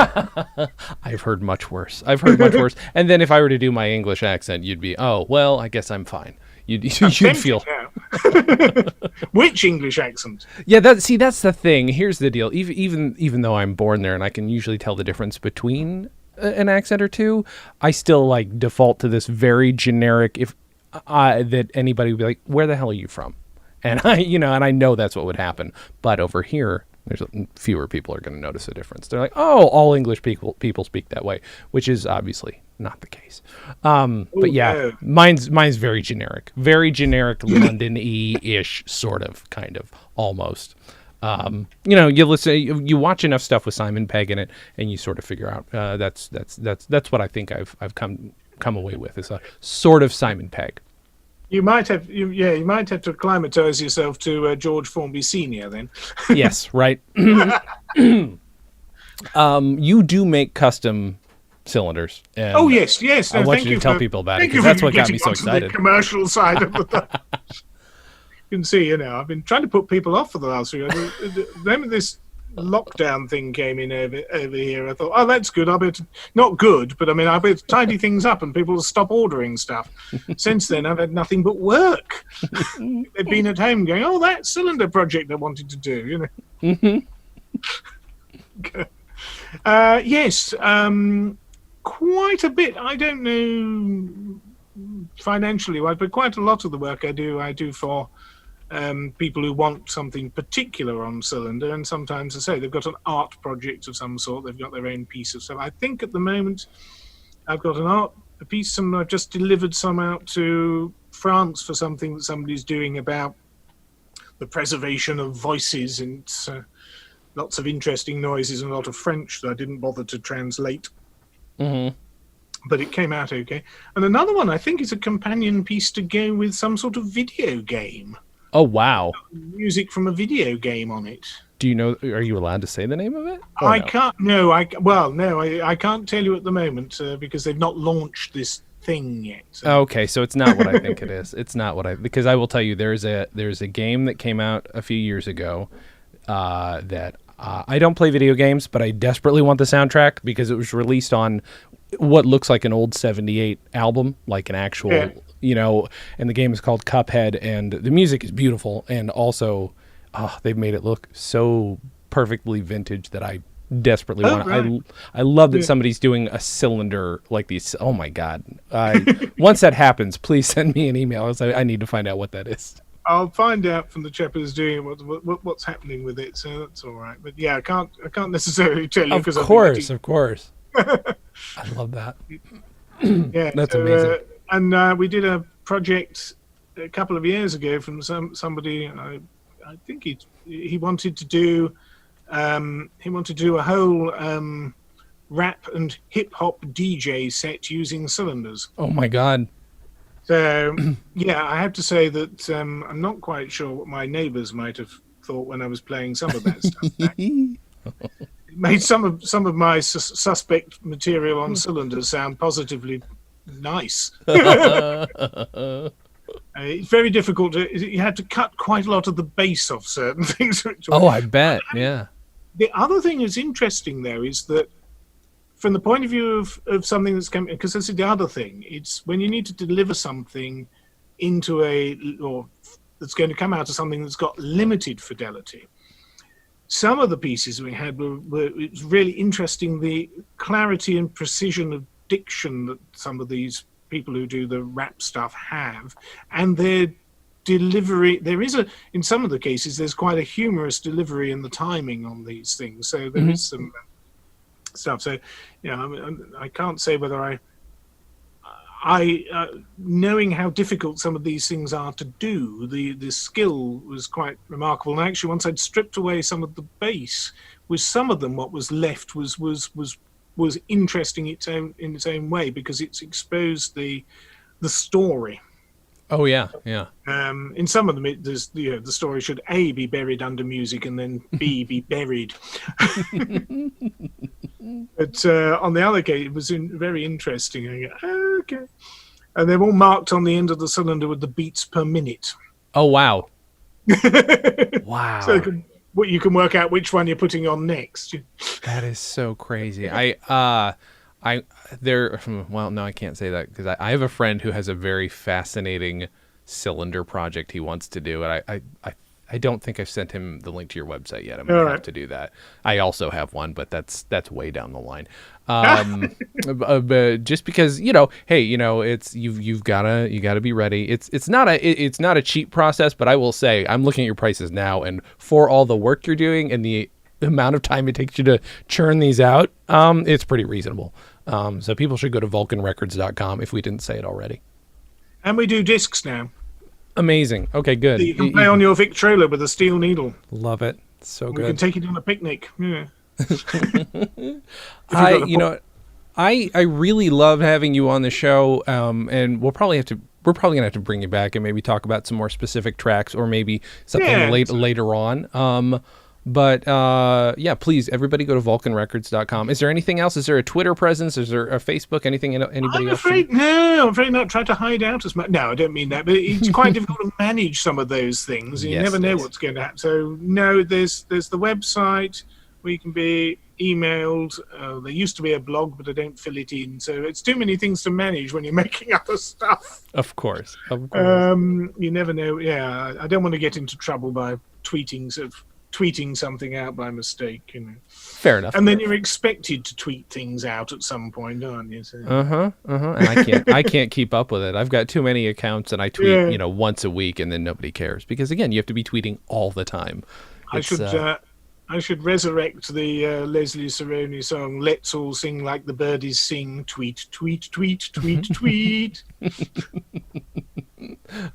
I've heard much worse. And then if I were to do my English accent, you'd be, oh well, I guess I'm fine. You'd feel. Which English accent? Yeah, that's the thing. Here's the deal. Even though I'm born there and I can usually tell the difference between an accent or two, I still like default to this very generic. That anybody would be like, "Where the hell are you from?" And I know that's what would happen. But over here, there's fewer people are going to notice a difference. They're like, "Oh, all English people speak that way," which is obviously not the case. But yeah, mine's very generic, London-y-ish, sort of, kind of, almost. You watch enough stuff with Simon Pegg in it, and you sort of figure out that's what I think I've come away with, is a sort of Simon Pegg. You might have to acclimatize yourself to George Formby Senior then. Yes, right. You do make custom cylinders. And oh yes. No, I want you to tell people about it, because that's what got me so excited. The commercial side of the you can see, I've been trying to put people off for the last few years. Then this lockdown thing came in over here. I thought, oh, that's good. I'll be not good, but I'll be able to tidy things up and people will stop ordering stuff. Since then, I've had nothing but work. They've been at home going, oh, that cylinder project I wanted to do, Mm-hmm. Yes, quite a bit. I don't know financially, but quite a lot of the work I do for people who want something particular on cylinder, and sometimes, I say, they've got an art project of some sort. They've got their own piece of stuff. I think at the moment I've got a piece, and I've just delivered some out to France for something that somebody's doing about the preservation of voices, and lots of interesting noises and a lot of French that I didn't bother to translate. Mm-hmm. But it came out okay. And another one, I think, is a companion piece to go with some sort of video game. Oh, wow. Music from a video game on it. Do you know, are you allowed to say the name of it? I can't tell you at the moment because they've not launched this thing yet. So. Okay, so it's not what I think it is. Because I will tell you, there's a game that came out a few years ago that I don't play video games, but I desperately want the soundtrack because it was released on what looks like an old 78 album, like an actual, and the game is called Cuphead, and the music is beautiful, and also they've made it look so perfectly vintage that I desperately want. Right. I love that somebody's doing a cylinder like these. Oh my God. Once that happens, please send me an email. I need to find out what that is. I'll find out from the chap who's doing it what's happening with it, so that's all right. But yeah, I can't necessarily tell you. Of course. I love that. Yeah, that's amazing. And we did a project a couple of years ago from somebody. I think he wanted to do a whole rap and hip hop DJ set using cylinders. Oh my God. So, yeah, I have to say that I'm not quite sure what my neighbours might have thought when I was playing some of that stuff back. It made some of my suspect material on cylinders sound positively nice. It's very difficult. You had to cut quite a lot of the bass off certain things. I bet, yeah. The other thing that's interesting, though, is that from the point of view of something that's coming, because this is the other thing, it's when you need to deliver something or that's going to come out of something that's got limited fidelity. Some of the pieces we had were it was really interesting, the clarity and precision of diction that some of these people who do the rap stuff have, and their delivery. In some of the cases, there's quite a humorous delivery in the timing on these things. So there is some stuff. So, I can't say whether knowing how difficult some of these things are to do, the skill was quite remarkable. And actually, once I'd stripped away some of the bass, with some of them, what was left was interesting in its own way, because it's exposed the story. Oh yeah, yeah. In some of them, the story should A, be buried under music, and then B, be buried. But on the other case, it was very interesting. And okay, and they're all marked on the end of the cylinder with the beats per minute. Oh wow. Wow. So you can work out which one you're putting on next. That is so crazy. Well, no, I can't say that, because I have a friend who has a very fascinating cylinder project he wants to do, and I don't think I've sent him the link to your website yet. I'm gonna have to do that. I also have one, but that's way down the line. But just because, hey, it's you gotta be ready. It's not a cheap process, but I will say I'm looking at your prices now, and for all the work you're doing and the amount of time it takes you to churn these out, it's pretty reasonable. So people should go to vulcanrecords.com if we didn't say it already. And we do discs now. Amazing. Okay, good. So you can play on your Victrola with a steel needle. Love it. So good. You can take it on a picnic. Yeah. I really love having you on the show, and we're probably gonna have to bring you back and maybe talk about some more specific tracks, or maybe something later on. But please, everybody go to vulcanrecords.com. Is there anything else? Is there a Twitter presence? Is there a Facebook? Anything? Anybody I'm else? afraid not. Try to hide out as much. No, I don't mean that. But it's quite difficult to manage some of those things. You never know what's going to happen. So no, there's the website where you can be emailed. There used to be a blog, but I don't fill it in. So it's too many things to manage when you're making other stuff. Of course. You never know. Yeah, I don't want to get into trouble by tweeting something out by mistake, Fair enough. And then you're expected to tweet things out at some point, aren't you? So. And I can't keep up with it. I've got too many accounts, and I tweet, once a week, and then nobody cares, because again, you have to be tweeting all the time. I should resurrect the Leslie Saroni song, "Let's All Sing Like the Birdies Sing." Tweet, tweet, tweet, tweet, tweet.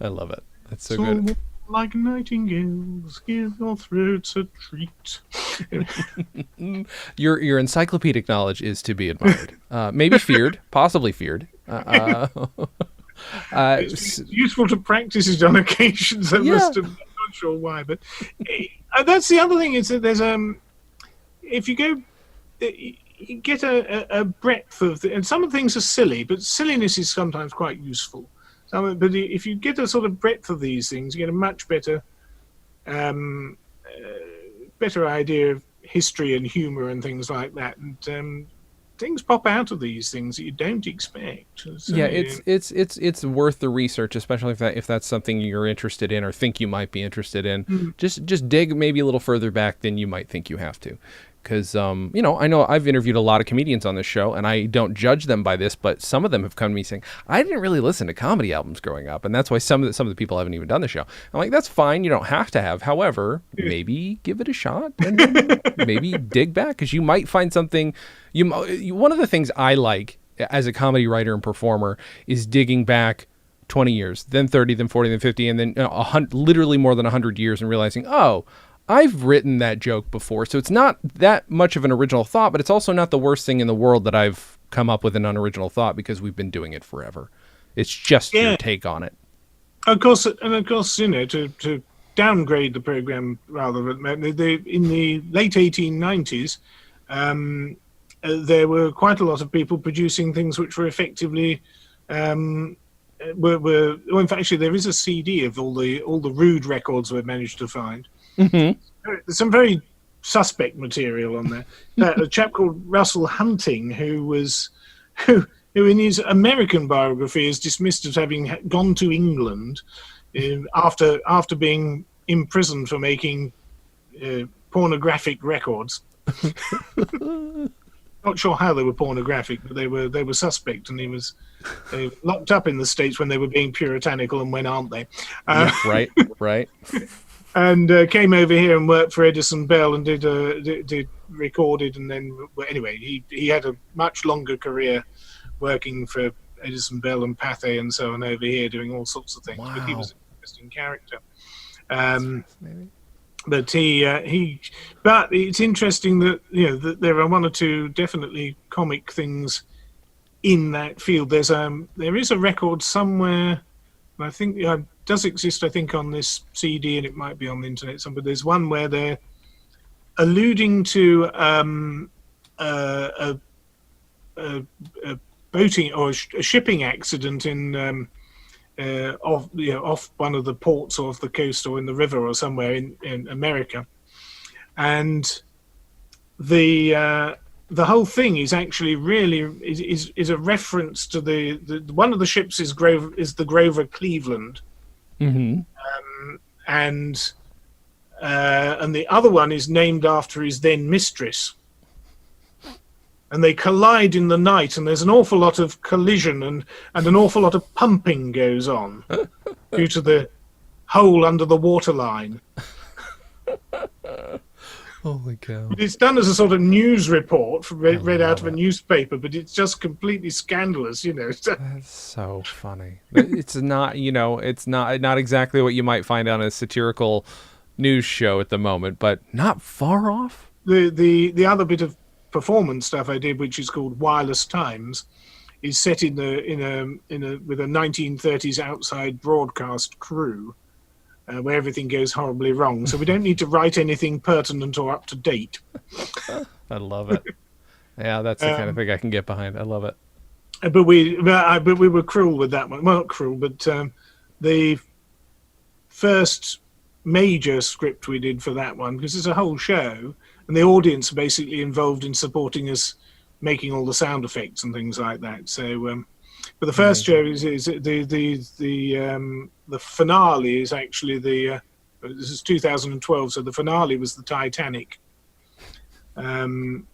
I love it. That's so good. Like nightingales, give your throats a treat. Your encyclopedic knowledge is to be admired. Maybe feared, possibly feared. It's useful to practice it on occasions. I'm not sure why, but that's the other thing. Is that there's if you go, you get a breadth of and some of the things are silly, but silliness is sometimes quite useful. But if you get a sort of breadth of these things, you get a much better idea of history and humor and things like that. And things pop out of these things that you don't expect. So, it's worth the research, especially if that's something you're interested in or think you might be interested in. Just dig maybe a little further back than you might think you have to. Because, I know I've interviewed a lot of comedians on this show, and I don't judge them by this, but some of them have come to me saying, I didn't really listen to comedy albums growing up, and that's why some of the people haven't even done the show. I'm like, that's fine. You don't have to have. However, maybe give it a shot, and maybe dig back, because you might find something. One of the things I like as a comedy writer and performer is digging back 20 years, then 30, then 40, then 50, and then literally more than 100 years, and realizing, I've written that joke before, so it's not that much of an original thought, but it's also not the worst thing in the world that I've come up with an unoriginal thought, because we've been doing it forever. It's just your take on it. Of course, to downgrade the program rather, in the late 1890s, there were quite a lot of people producing things which were effectively in fact, actually, there is a CD of all the rude records we've managed to find. Mm-hmm. There's some very suspect material on there. A chap called Russell Hunting, who in his American biography is dismissed as having gone to England after being imprisoned for making pornographic records. Not sure how they were pornographic, but they were suspect, and he was locked up in the States when they were being puritanical, and when aren't they? Right. And came over here and worked for Edison Bell and did recorded, and then anyway, he had a much longer career working for Edison Bell and Pathé and so on over here, doing all sorts of things. Wow. But he was an interesting character. But but it's interesting that that there are one or two definitely comic things in that field. There is a record somewhere, and I think does exist. I think on this CD, and it might be on the internet somewhere. There's one where they're alluding to a boating or a shipping accident in off one of the ports or off the coast or in the river or somewhere in America, and the whole thing is actually really is a reference to the one of the ships is the Grover Cleveland, and the other one is named after his then mistress. And they collide in the night, and there's an awful lot of collision and an awful lot of pumping goes on due to the hole under the waterline. Holy cow. It's done as a sort of news report read out of a newspaper, but it's just completely scandalous, That's so funny. It's not, it's not exactly what you might find on a satirical news show at the moment, but not far off. The other bit of performance stuff I did, which is called Wireless Times, is set with a 1930s outside broadcast crew, where everything goes horribly wrong. So we don't need to write anything pertinent or up to date. I love it. Yeah, that's the kind of thing I can get behind. I love it. But we were cruel with that one. Well, not cruel, but the first major script we did for that one, because it's a whole show, and the audience basically involved in supporting us making all the sound effects and things like that. So, but the first show is the finale is actually this is 2012. So the finale was the Titanic, and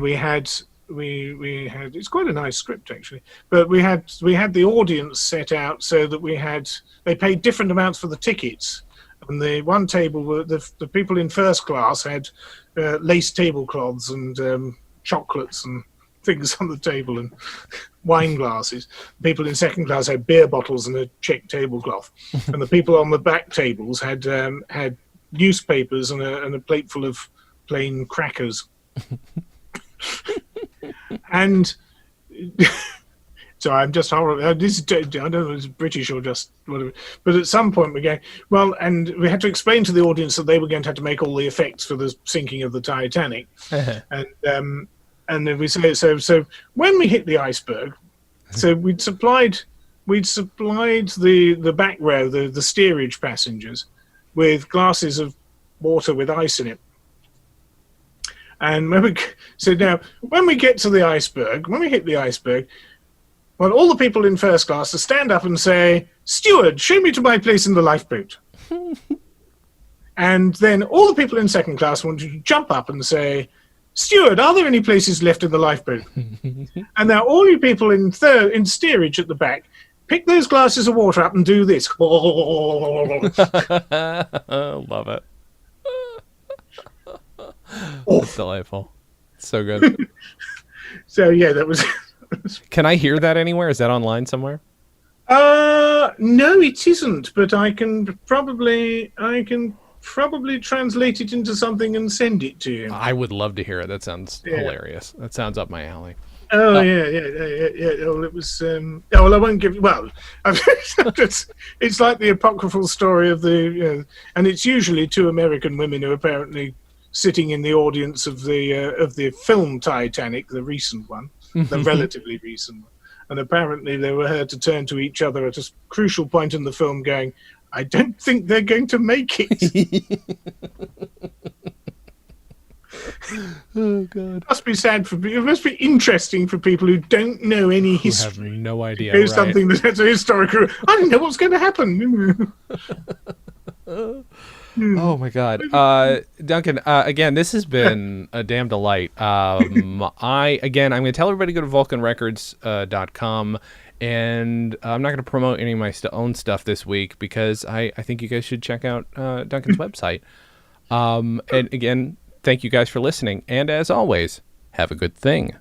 we had it's quite a nice script actually, but we had the audience set out so that they paid different amounts for the tickets. And the one table were the people in first class had lace tablecloths and chocolates and things on the table and wine glasses. People in second class had beer bottles and a check tablecloth, and the people on the back tables had newspapers and a plate full of plain crackers. And so I'm just horrible. I don't know if it's British or just whatever. But at some point we go, well, and we had to explain to the audience that they were going to have to make all the effects for the sinking of the Titanic. And then we say, so when we hit the iceberg, so we'd supplied the back row, the steerage passengers, with glasses of water with ice in it. And when we hit the iceberg, well, all the people in first class to stand up and say, "Steward, show me to my place in the lifeboat." And then all the people in second class wanted to jump up and say, "Steward, are there any places left in the lifeboat?" And now all you people in steerage at the back, pick those glasses of water up and do this. Love it. It's delightful. So good. So yeah, that was... Can I hear that anywhere? Is that online somewhere? No, it isn't. But I can probably translate it into something and send it to you. I would love to hear it. That sounds hilarious. That sounds up my alley. Oh yeah. Well, it was. Well, I won't give. Well, it's like the apocryphal story of and it's usually two American women who are apparently sitting in the audience of the film Titanic, the recent one. The relatively recent one. And apparently they were heard to turn to each other at a crucial point in the film going, "I don't think they're going to make it." Oh, God. It must be interesting for people who don't know any history. Have no idea. Here's something that's a historical. I don't know what's going to happen. Oh my God, Duncan. Again, this has been a damn delight. I'm going to tell everybody to go to vulcanrecords.com, and I'm not going to promote any of my own stuff this week because I think you guys should check out Duncan's website. And again, thank you guys for listening, and as always, have a good thing.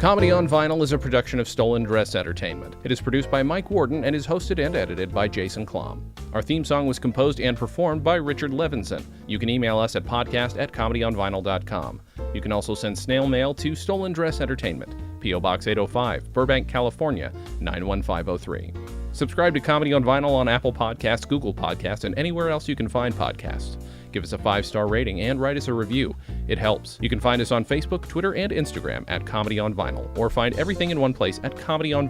Comedy on Vinyl is a production of StolenDress Entertainment. It is produced by Mike Warden and is hosted and edited by Jason Klom. Our theme song was composed and performed by Richard Levinson. You can email us at podcast@comedyonvinyl.com. You can also send snail mail to StolenDress Entertainment, P.O. Box 805, Burbank, California, 91503. Subscribe to Comedy on Vinyl on Apple Podcasts, Google Podcasts, and anywhere else you can find podcasts. Give us a 5-star rating and write us a review. It helps. You can find us on Facebook, Twitter, and Instagram at Comedy on Vinyl, or find everything in one place at Comedy on Vinyl.